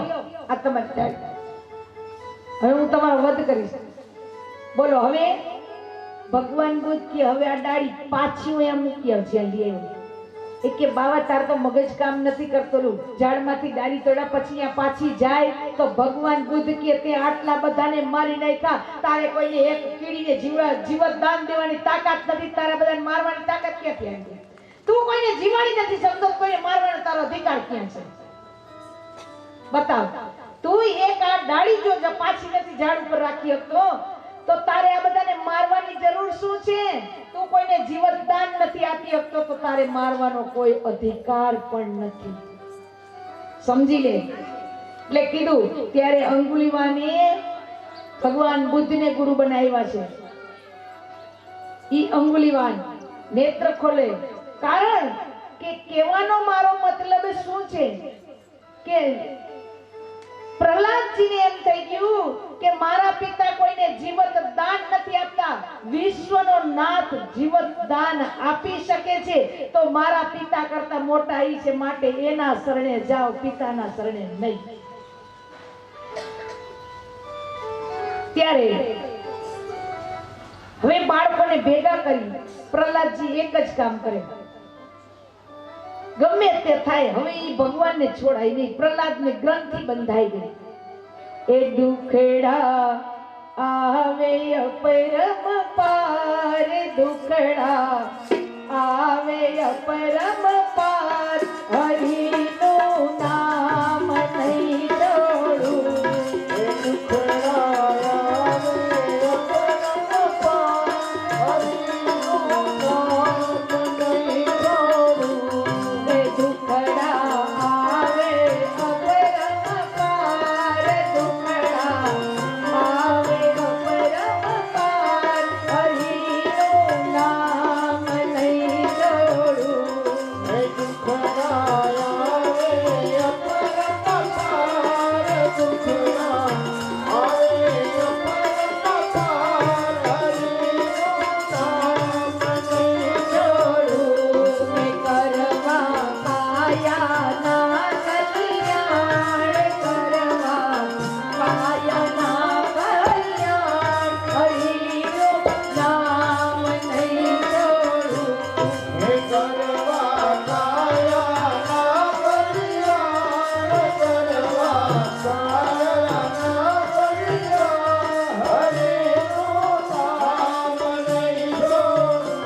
આ તમારી ડાળી, હવે હું તમારો વધ કરીશ. બોલો હવે ભગવાન બુદ્ધ કે હવે આ ડાળી પાછી હું એમ મૂકી આવશે. લઈ આવ્યો એ કે બાવા તાર તો મગજ કામ નથી કરતો, ઝાડમાંથી ડાળી તોડ્યા પછી અહીંયા પાછી જાય તો ભગવાન બુદ્ધ કે તે આટલા બધાને મારી નાખ્યા, તારે કોઈને એક કીડીને જીવતદાન દેવાની તાકાત નથી, તારા બધાને મારવાની તાકાત ક્યાંથી આવી? તું કોઈને જીવાડી નથી શકતો, કોઈને મારવાનો તારો અધિકાર ક્યાં છે? બતાવ. તું એક આ ડાળી જો પાછી નથી ઝાડ ઉપર રાખી શકતો તો તારે આ બધાને મારવાની જરૂર શું છે? તું કોઈને જીવતદાન નથી આપી શકતો તો તારે મારવાનો કોઈ અધિકાર પણ નથી. સમજી લે. એટલે કીધું ત્યારે અંગુલીવાને ભગવાન બુદ્ધને ગુરુ બનાવ્યા છે. ઈ અંગુલીવાન નેત્ર ખોલે, કારણ કે કહેવાનો મારો મતલબ શું છે કે પ્રહલાદજીને એમ થઈ ગયું કે મારા પિતા કોઈને જીવત દાન નથી આપતા, વિશ્વનો નાથ જીવત દાન આપી શકે છે તો મારા પિતા કરતા મોટા ઈ છે, માટે એના શરણે જાઓ, પિતાના શરણે નહીં. ત્યારે હવે બાળકોને ભેગા કરી પ્રહલાદજી એક જ કામ કરે, ગમે તે થાય હવે ઈ ભગવાનને છોડાય નહીં. પ્રહલાદને ગ્રંથિ બંધાઈ ગઈ. એ દુખડા આવે અપરમ પાર, દુખડા આવે અપરમ પાર, હરિનું નામ નહીં છોડું. એ દુખડા આવે અપરમ પાર, હરિનું નામ નહીં છોડું. એ દુખડા આવે અપરમ પાર, દુખડા આવે અપરમ પાર, હરિનું નામ નહીં છોડું. એ દુખડા આવે અપરમ પાર, દુખડા આવે અપરમ પાર, હરિનું નામ નહીં છોડું. મેં કરવા કાયાના કલ્યાણ, કરવા કાયાના કલ્યાણ, હરિનું નામ નહીં છોડું. હે કરવા કાયાના કલ્યાણ, કરવા કાયાના કલ્યાણ, હરિનું નામ નહીં છોડું.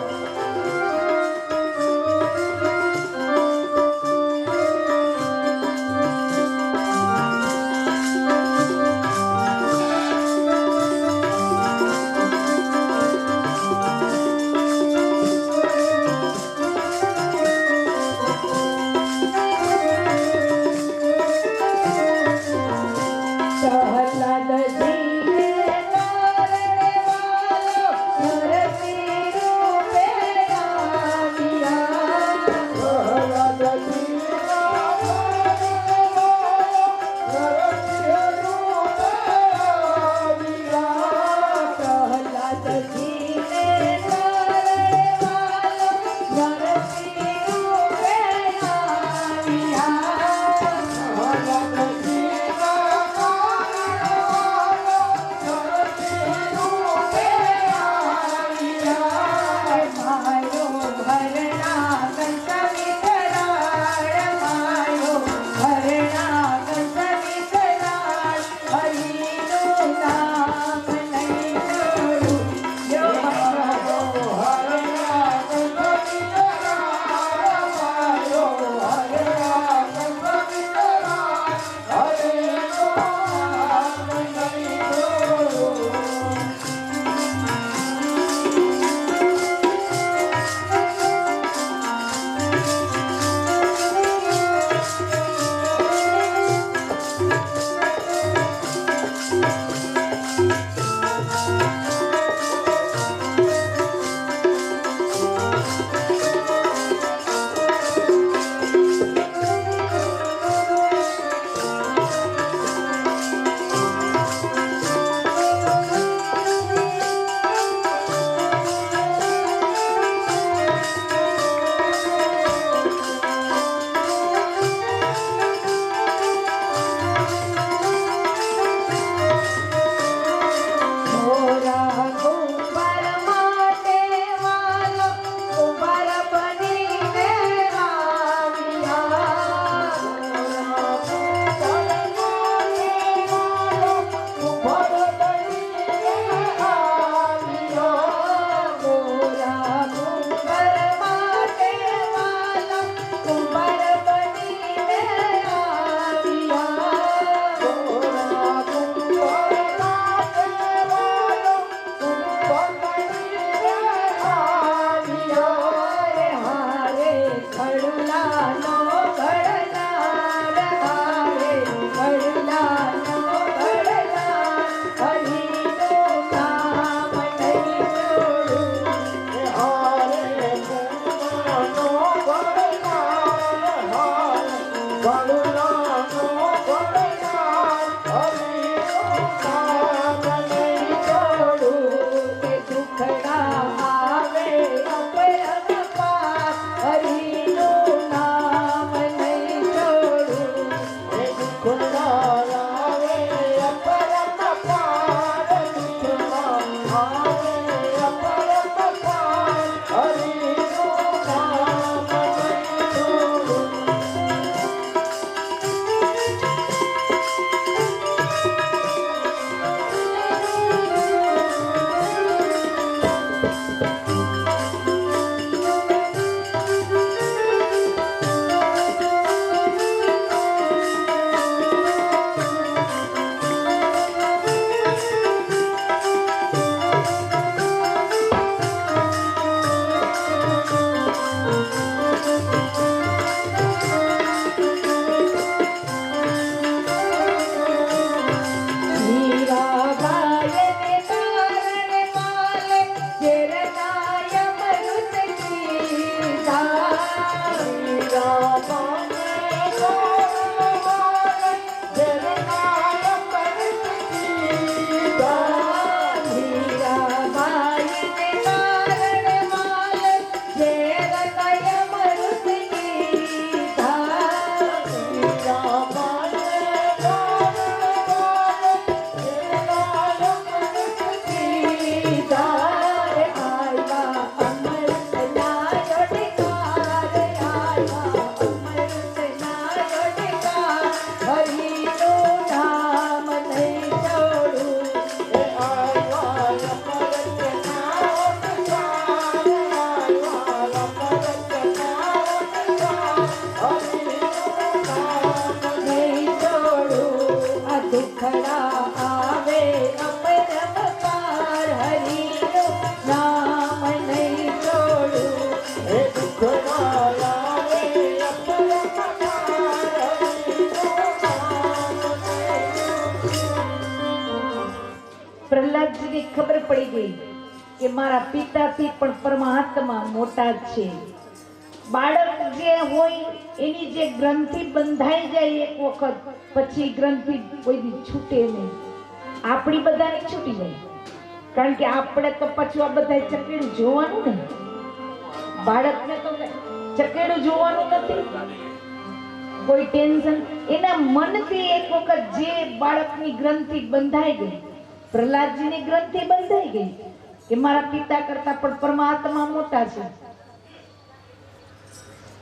પ્રહલાદજીને ખબર પડી ગઈ કે મારા પિતાથી પણ પરમાત્મા મોટા છે. બાળક જે હોય એની જે ગ્રંથિ બંધાઈ જાય એક વખત પછી ગ્રંથિ કોઈ દી છૂટે નહીં. આપણી બધાની છૂટી જાય કારણ કે આપણે તો પાછું આ બધા ચકેડું જોવાનું ને, બાળકને તો ચકેડું જોવાનું નથી, કોઈ ટેન્શન. એના મનથી એક વખત જે બાળકની ગ્રંથિ બંધાઈ ગઈ, પ્રહલાદજીની ગ્રંથિ બંધાઈ ગઈ કે મારા પિતા કરતા પણ પરમાત્મા મોટા છે.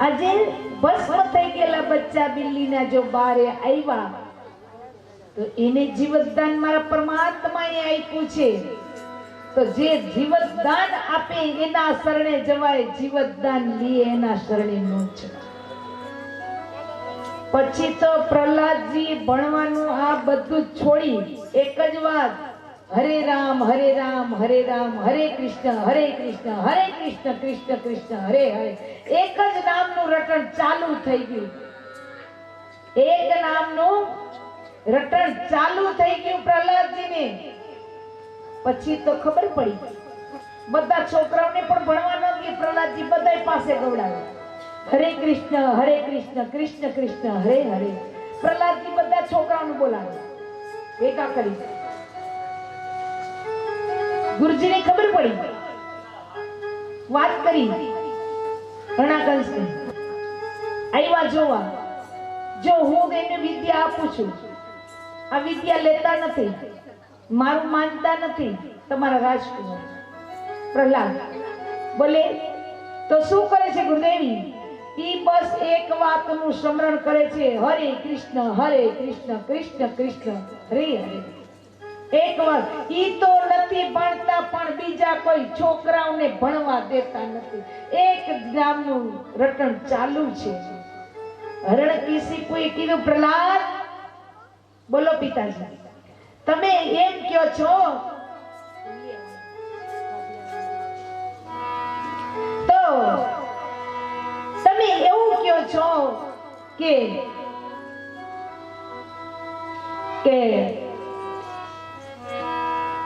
આજે ભસ્મ થઈ ગયેલા બચ્ચા બિલ્લીના જો બારે આવ્યા તો એને જીવતદાન મારા પરમાત્માએ આપ્યું છે. તો જે જીવતદાન આપે એના શરણે જવાય, જીવતદાન લે એના શરણે ન જવાય. પછી તો પ્રહલાદજી ભણવાનું આ બધું છોડી એક જ વાત, હરે રામ હરે રામ હરે રામ હરે કૃષ્ણ કૃષ્ણ કૃષ્ણ કૃષ્ણ હરે હરે, એક જ નામનું રટણ ચાલુ થઈ ગયું. એક નામનું રટણ ચાલુ થઈ ગયું પ્રહલાદજીને. પછી તો ખબર પડી બધા છોકરાઓને પણ ભણવા ન દે, પ્રહલાદજી બધા પાસે ગવડાવે હરે કૃષ્ણ કૃષ્ણ કૃષ્ણ હરે હરે. પ્રહલાદજી બધા છોકરાઓને બોલાવે એકા કરી. ગુરુજીને ખબર પડી, વાત કરી ઘણાકંશને, આવ્યા જોવા. જો હું એને વિદ્યા આપું છું, આ વિદ્યા લેતા નથી, મારું માનતા નથી તમારા રાજકુમાર. પ્રહલાદ બોલે તો શું કરે છે ગુરુદેવી? ઈ બસ એક વાતનું સ્મરણ કરે છે, હરે કૃષ્ણ કૃષ્ણ કૃષ્ણ હરે હરે. એક વાર ઈ તો નથી ભણતા પણ બીજા કોઈ છોકરાઓને ભણવા દેતા નથી. એક નામનું રટણ ચાલુ છે. હરણકીશિપુએ કીધું પ્રહલાદ બોલો પિતાજી, તમે એમ કહો છો તો તમે એવું કહો છો કે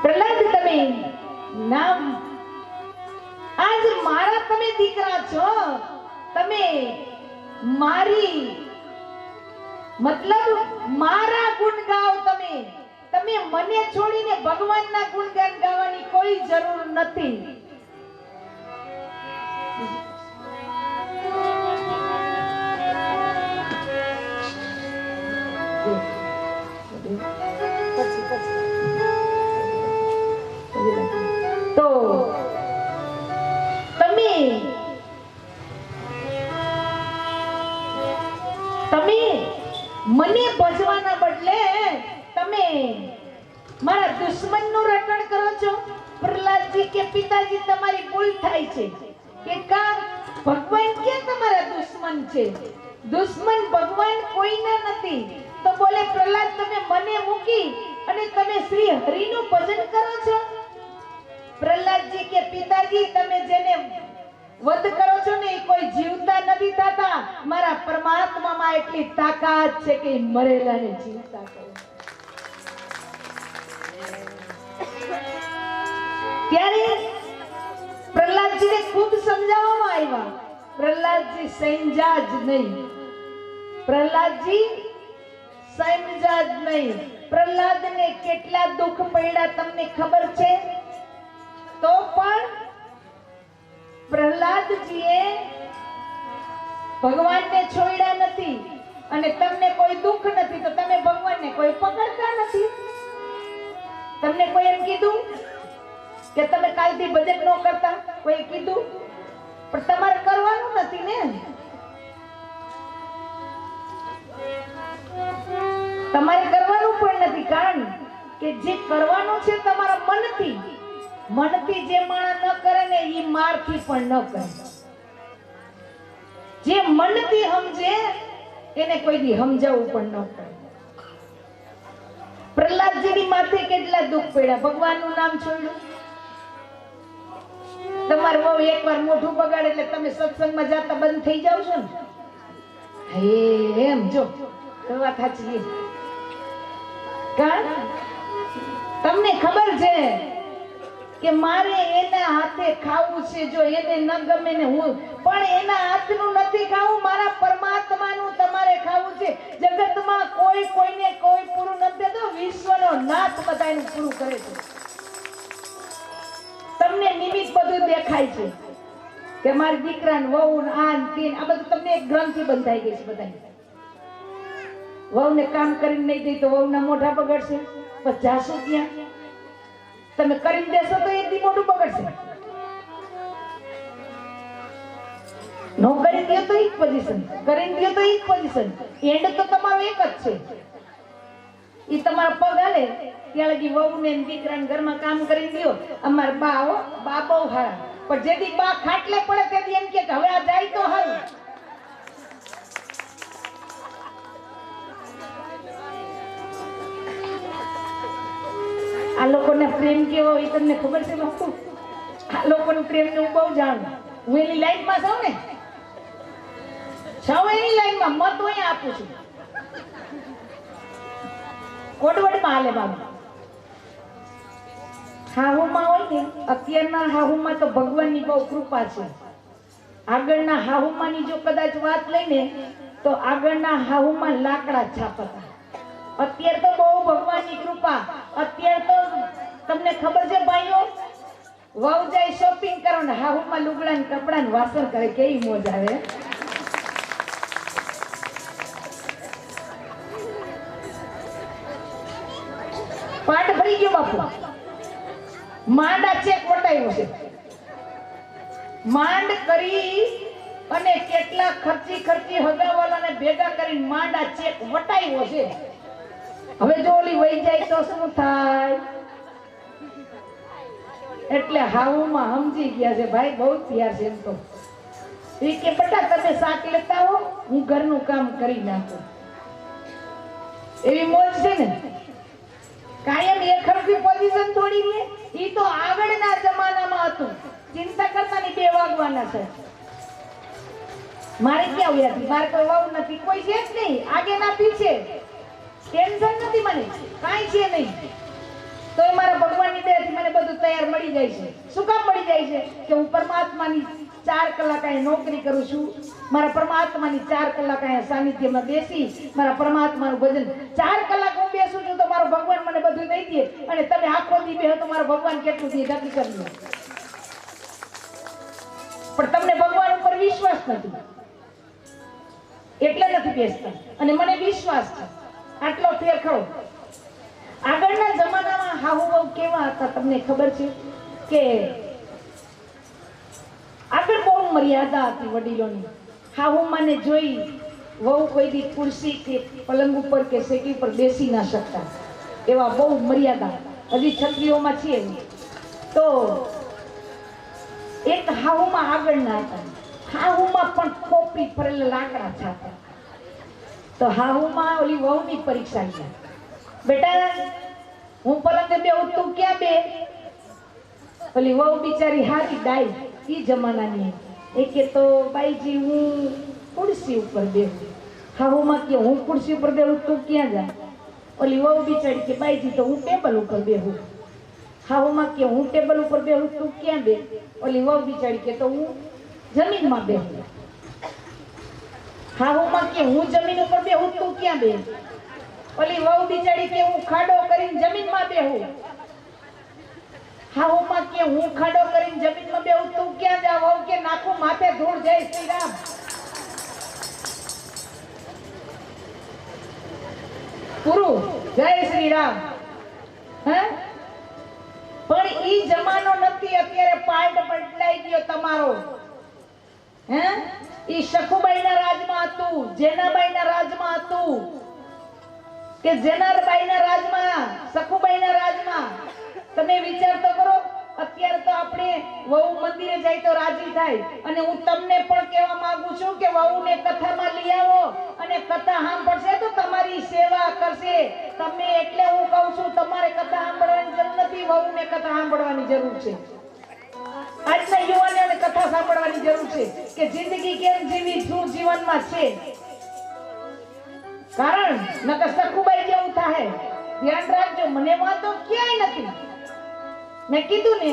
પ્રહલાદ તમે નામ, આજ મારા તમે દીકરા છો, તમે મારી મતલબ મારા ગુણ ગાઓ. તમે મને છોડીને ભગવાનના ગુણગાન ગાવાની કોઈ જરૂર નથી. તો તમે મને ભજવાના બદલે તમે મારા દુશ્મનનું રટણ કરો છો. પ્રહલાદજી કે પિતાજી તમારી ભૂલ થાય છે કે કા ભગવાન કે તમારા દુશ્મન છે? દુશ્મન ભગવાન કોઈના નથી. તો બોલે પ્રહલાદ તમે મને મૂકી અને તમે શ્રી હરિનું ભજન કરો છો. પ્રહલાદજી કે પિતાજી તમે જેને વધ કરો છો ને એ કોઈ જીવતા નથી થતા. મારા પરમાત્મામાં એટલી તાકાત છે કે મરેલાને જીવતા કરે. ત્યારે પ્રહલાદજીને ખૂબ સમજાવવામાં આવ્યા પ્રહલાદજી સમજ્યા જ નહીં. પ્રહલાદજી સમજ્યા જ નહીં. પ્રહલાદને કેટલા દુઃખ પડ્યા તમને ખબર છે? તો પણ પ્રહલાદજીએ ભગવાનને છોડ્યા નથી. અને તમને કોઈ દુઃખ નથી તો તમે ભગવાનને કોઈ પકડતા નથી. તમને કોઈ એમ કીધું કે તમે કાલથી ભજન ન કરતા? કોઈ કીધું? પણ તમારે કરવાનું નથી ને. તમારે કરવાનું પણ નથી, કારણ કે જે કરવાનું છે તમારા મનથી. મનથી જે માણસ ન કરે ને એ મારથી પણ ન કરે. જે મનથી સમજે એને કોઈ દી સમજાવવું પણ ન પડે. પ્રહલાદજીની માથે કેટલા દુઃખ પડ્યા, ભગવાનનું નામ છોડ્યું. તમારે બહુ એકવાર મોઢું બગાડે એટલે તમે સત્સંગમાં જાતા બંધ થઈ જાવ છો ને. એમ જો વાત સાચી. કારણ તમને ખબર છે કે મારે એના હાથે ખાવું છે. જો એને ન ગમે ને હું પણ એના હાથનું નથી ખાવું, મારા પરમાત્માનું તમારે ખાવું છે. જગતમાં કોઈ કોઈને કોઈ પૂરું નથી દેતો. વિશ્વનો નાથ બધાનું પૂરું કરે છે. તમને નિમિત્ત બધું દેખાય છે કે મારી દીકરાને વહુ ને આ ને તે આ બધું તમને એક ગ્રંથિ બંધાઈ ગઈ છે. બધાને વહુને કામ કરીને નહીં દઈ તો વહુના મોઢા બગડશે. પછી જાશો ક્યાં? તમે કરીને દેશો તો એક દી મોઢું બગડશે. નો કરી દો તો એક પોઝિશન, કરીને દો તો એક પોઝિશન. એન્ડ તો તમારો એક જ છે. ઈ તમારા પગ હાલે ત્યાં લગી વહુને દીકરાને ઘરમાં કામ કરી દો. અમારા બા હો, બા બહુ હારા. પણ જેથી બા ખાટલે પડે તેથી એમ કે હવે આ જાય તો હારું. આ લોકોને પ્રેમ કેવો હોય તમને ખબર છે બાપુ? આ લોકોનો પ્રેમ ને હું બહુ જાણું. હું એની લાઈનમાં છું ને, છું એની લાઈનમાં. મત હું અહીંયા આપું છું. કોડવડમાં હાલે બાબા. હાહુમાં હોય ને, અત્યારના હાહુમાં તો ભગવાનની બહુ કૃપા છે. આગળના હાહુમાની જો કદાચ વાત લઈને તો આગળના હાહુમાં લાકડા છાપતા. અત્યારે તો બહુ ભગવાનની કૃપા. અત્યારે તો તમને ખબર છે ભાઈઓ, વહુ જાય શોપિંગ કરો ને હાહુમાં લુગડા ને કપડા ને વાસણ કરે. કેવી મોજ આવે. પાઠ ભરી ગયો બાપુ. માંડા ચેક વટાયો છે. માંડ કરી અને કેટલા ખર્ચી હગાવાલાને ભેગા કરીને માંડા ચેક વટાયો છે. હવે જો ઓલી વહી જાય તો શું થાય? એટલે હાવુમાં સમજી ગયા છે ભાઈ બહુ તૈયાર છે. એમ તો એ કે બેટા તમે શાક લેતા હો, હું ઘરનું કામ કરી નાખું. એવી મોજ છે ને. કાયમ એક ખરખી પોઝિશન થોડી લે. ઈ તો આગળના જમાનામાં હતું. ચિંતા કરતાની 2 વાગવાના છે. મારે ક્યાં વ્યા હતી? મારે કોઈ વહુ નથી, કોઈ છે જ નહીં. આગે ના પીછે ટેન્શન નથી મને, કાંઈ છે નહીં. તો એ મારા ભગવાનની દયાથી મને બધું તૈયાર મળી જાય છે. શું કામ મળી જાય છે? કે હું પરમાત્માની 4 કલાક અહીં નોકરી કરું છું. મારા પરમાત્માની 4 કલાક અહીં સાનિધ્યમાં બેસી મારા પરમાત્માનું ભજન 4 કલાક હું બેસું છું તો મારો ભગવાન મને બધું દઈ દે. અને તમે આખો દી બેહો તો મારો ભગવાન કેટલું દે નક્કી કરી લો. પણ તમને ભગવાન ઉપર વિશ્વાસ નથી એટલે નથી બેસતા. અને મને વિશ્વાસ છે. આટલો ફેર ખરો. આગળના જમાનામાં હાહુ વહુ કેવા હતા તમને ખબર છે? કે આગળ બહુ મર્યાદા હતી વડીલોની. હાહુમાને જોઈ વહુ કોઈ દી ખુરશી કે પલંગ ઉપર કે સેટી પર બેસી ના શકતા. એવા બહુ મર્યાદા. હજી છત્રીઓમાં છીએ તો એક હાહુમાં આગળ ના હતા. હાહુમાં પણ ખોપરી ફરેલા લાકડા છાપા. તો હાહુમાં ઓલી વહુની પરીક્ષા લે. બેટા હું પલંગે બેહું તું ક્યાં બે? ઓલી વહુ બિચારી હારી ડાઈ ઈ જમાનાની. એ કે તો બાઈજી હું ખુરશી ઉપર બેહું. હાહુમાં કે હું ખુરશી ઉપર બેહું તું ક્યાં જા? ઓલી વહુ બિચારી કે બાઈજી તો હું ટેબલ ઉપર બેહું. હાહુમાં કે હું ટેબલ ઉપર બેહું તું ક્યાં બે? ઓલી વહુ બિચારી કે તો હું જમીનમાં બેહું. હાહુમાં કે હું જમીન ઉપર બેહું તું ક્યાં બે? ઓલી વહુ બિચારી કે હું ખાડો કરીને જમીનમાં બેહું. હાહુમાં કે હું ખાડો કરીને જમીનમાં બેહું તું ક્યાં જા? વહુ કે નાખું માથે ધૂળ, જય શ્રી રામ. પૂરું, જય શ્રી રામ. હે પણ ઈ જમાનો નથી. અત્યારે પાર્ટ બદલાઈ ગયો તમારો. હે ઈ સખુબાઈના રાજમાં હતું, જેનાબાઈના રાજમાં હતું, કે જેનાબાઈના રાજમાં, સખુબાઈના રાજમાં. તમે વિચાર તો કરો. અત્યારે તો આપણે વહુ મંદિરે જાય તો રાજી થાય. અને હું તમને પણ કહેવા માંગુ છું કે વહુને કથામાં લઈ આવો અને કથા સાંભળશે તો તમારી સેવા કરશે. તમે એટલે હું કહું છું, તમારે કથા સાંભળવાની જરૂર નથી, વહુને કથા સાંભળવાની જરૂર છે. આજના યુવાનોને કથા સાંભળવાની જરૂર છે કે જિંદગી કેમ જીવી, શું જીવનમાં છે. કારણ નકર સખુબાઈ જેવું થાય. ધ્યાન રાખજો, મને વાંધો ક્યાંય નથી. મેં કીધું ને,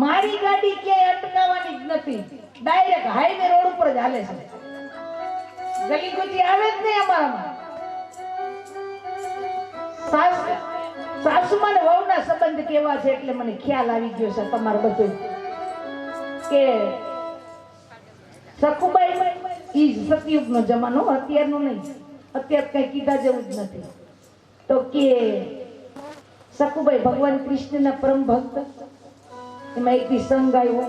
મારી ગાડી ક્યાંય અટકાવવાની જ નથી. ડાયરેક્ટ હાઈવે રોડ ઉપર જ હાલે છે. ગલી ગુજી આવે જ નહીં અમારામાં. સાસુમાં ને વહુના સંબંધ કેવા છે એટલે મને ખ્યાલ આવી ગયો છે તમારે બધું. કે સખુબાઈ ઈ સતયુગનો જમાનો, અત્યારનો નહીં. અત્યારે કઈ કીધા જેવું જ નથી. તો કે સખુબાઈ ભગવાન કૃષ્ણના પરમ ભક્ત. એમાં એક દી સંગ આવ્યો,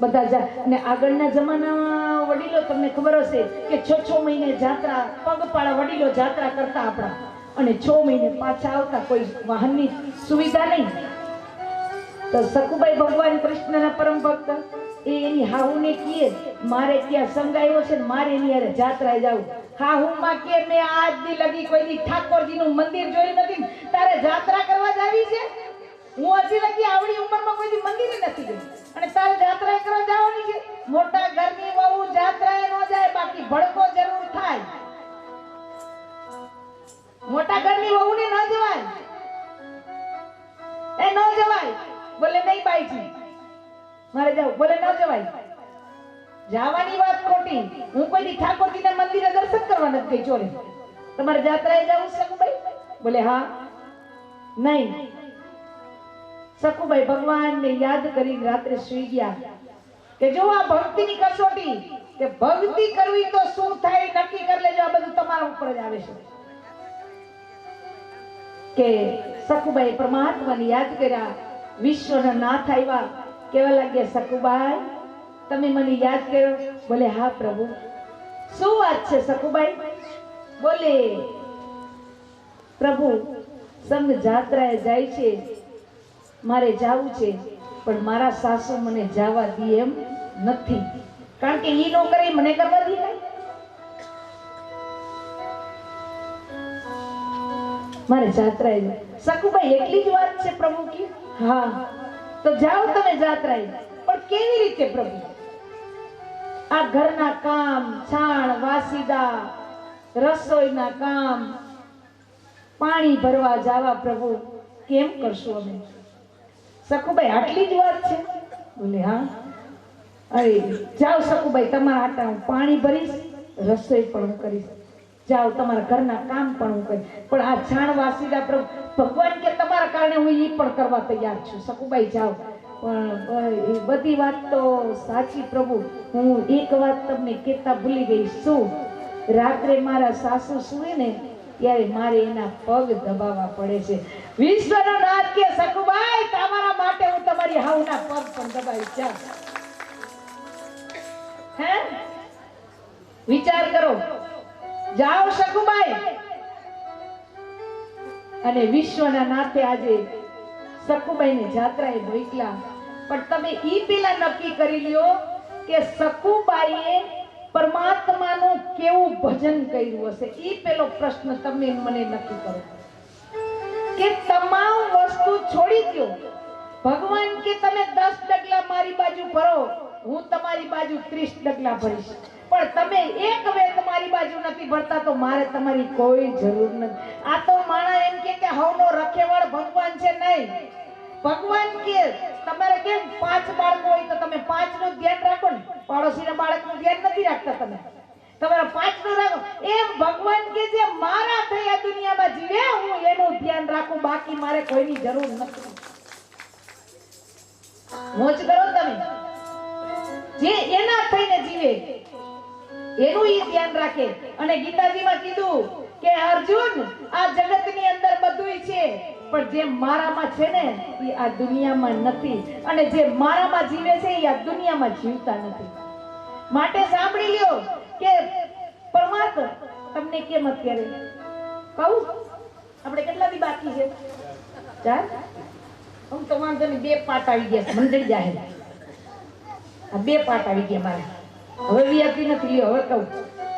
બધા અને આગળના જમાના વડીલો તમને ખબર હશે કે 6 મહિને જાત્રા, પગપાળા વડીલો જાત્રા કરતા આપણા, અને 6 મહિને પાછા આવતા. કોઈ વાહનની સુવિધા નહીં. તો સખુબાઈ ભગવાન કૃષ્ણના પરમ ભક્ત. એની હાહુને કહે મારે ત્યાં સંગાયો છે ને મારે એની હારે જાત્રાએ જાવું. હાહુમાં કે મેં આજ દી લગી કોઈ દી ઠાકોરજીનું મંદિર જોયું નથી, તારે જાત્રા કરવા જાવી છે? હું હજી લગી આવડી ઉંમરમાં કોઈ દી મંદિરે નથી ગઈ અને તારે જાત્રા કરવા જવાની છે? મોટા ઘરની વહુ જાત્રાએ ન જાય, બાકી ભડકો જરૂર થાય. મોટા ઘરની વહુને ન જવાય, એ ન જવાય. બોલે નહીં બાઈજી મારે જાવ. બોલે ન જવાય. જવાની વાત ખોટી. હું કોઈ દી ઠાકોરજીના મંદિરે દર્શન કરવા નથી ગઈ ચોરી. તમારે જાત્રાએ જવું સખુબાઈ? બોલે હા. નહીં. સખુબાઈ ભગવાનને યાદ કરી રાત્રે સુઈ ગયા. કે જો આ ભક્તિની કસોટી, કે ભક્તિ કરવી તો શું થાય નક્કી કરી લેજો. આ બધું તમારા ઉપર જ આવે છે. કે સખુબાઈ પરમાત્માને યાદ કર્યા. વિશ્વના નાથ આવ્યા. કેવા લાગ્યા સખુબાઈ, તમે મને યાદ કર્યો? બોલે હા પ્રભુ. શું વાત છે સખુબાઈ? બોલે પ્રભુ સંગ જાત્રાએ જાય છે, મારે જાવું છે, પણ મારા સાસુ મને જવા દે એમ નથી. કારણ કે ઈ નો કરે મને કરવા દે નહીં. મારે જાત્રાએ. સખુબાઈ એટલી જ વાત છે પ્રભુ કે હા તો જાઓ તમે જાત્રાએ. પણ કેવી રીતે પ્રભુ? આ ઘરના કામ, છાણ વાસીદા, રસોઈના કામ, પાણી ભરવા જાવા પ્રભુ કેમ કરશું અમે? સખુબાઈ આટલી જ વાત છે? બોલે હા. અરે જાઓ સખુબાઈ, તમારા આટા હું પાણી ભરીશ, રસોઈ પણ હું કરીશ. જાઓ તમારા ઘરના કામ પણ હું કરીશ. પણ આ છાણ વાસીદા પ્રભુ ભગવાન કે તમારા કારણે હું ઈ પણ કરવા તૈયાર છું. સખુબાઈ જાઓ. પણ બધી વાત તો સાચી પ્રભુ. હું એક વાત તમને કહેતા ભૂલી ગઈ. શું? રાત્રે મારા સાસુ સુવે ને ત્યારે મારે એના પગ દબાવવા પડે છે. વિશ્વનો નાથ કે સખુબાઈ તમારા માટે હું તમારી હાઉના પગ પણ દબાવી જાઉં. હે વિચાર કરો. જાઓ સખુબાઈ. અને વિશ્વના નાથે આજે સખુબાઈને જાત્રાએ મોકલા. પણ તમે ઈ પેલા નક્કી કરી લ્યો કે સખુબાઈએ પરમાત્માનું કેવું ભજન કર્યું હશે. ઈ પેલો પ્રશ્ન તમે મને નક્કી કરો કે તમામ વસ્તુ છોડી દો. ભગવાન કે તમે 10 ડગલા મારી બાજુ ભરો, હું તમારી બાજુ 30 ડગલા ભરીશ. પણ તમે એક વેત મારી બાજુ નથી ભરતા તો મારે તમારી કોઈ જરૂર નથી. આ તો માણા એમ કે હવનો રખેવાળ ભગવાન છે. નહીં. ભગવાન કે તમારે કેમ 5 બાળકો હોય તો તમે 5 નું ધ્યાન રાખો ને, પાડોશીના બાળકનું ધ્યાન નથી રાખતા તમે. તમારા પાંચનું રાખો. એમ ભગવાન કે જે મારા થઈ આ દુનિયામાં જીવે હું એનું ધ્યાન રાખું, બાકી મારે કોઈની જરૂર નથી. મોજ કરો તમે, જે એના થઈને જીવે એનું ઈ ધ્યાન રાખે. અને ગીતાજીમાં કીધું કે અર્જુન આ જગતની અંદર બધુંય છે પણ જે મારામાં છે ને એ આ દુનિયામાં નથી, અને જે મારામાં જીવે છે એ આ દુનિયામાં જીવતા નથી. માટે સાંભળી લ્યો કે પરમાત્મા તમને કેમ અત્યારે કહું, આપણે કેટલા દી બાકી છે? 4. હું તો વાંધો નહીં, 2 પાઠ આવી ગયા, મંડળી જાહેર. આ 2 પાઠ આવી ગયા મારા, હવે વ્યાપી નથી. લ્યો હવે કહું,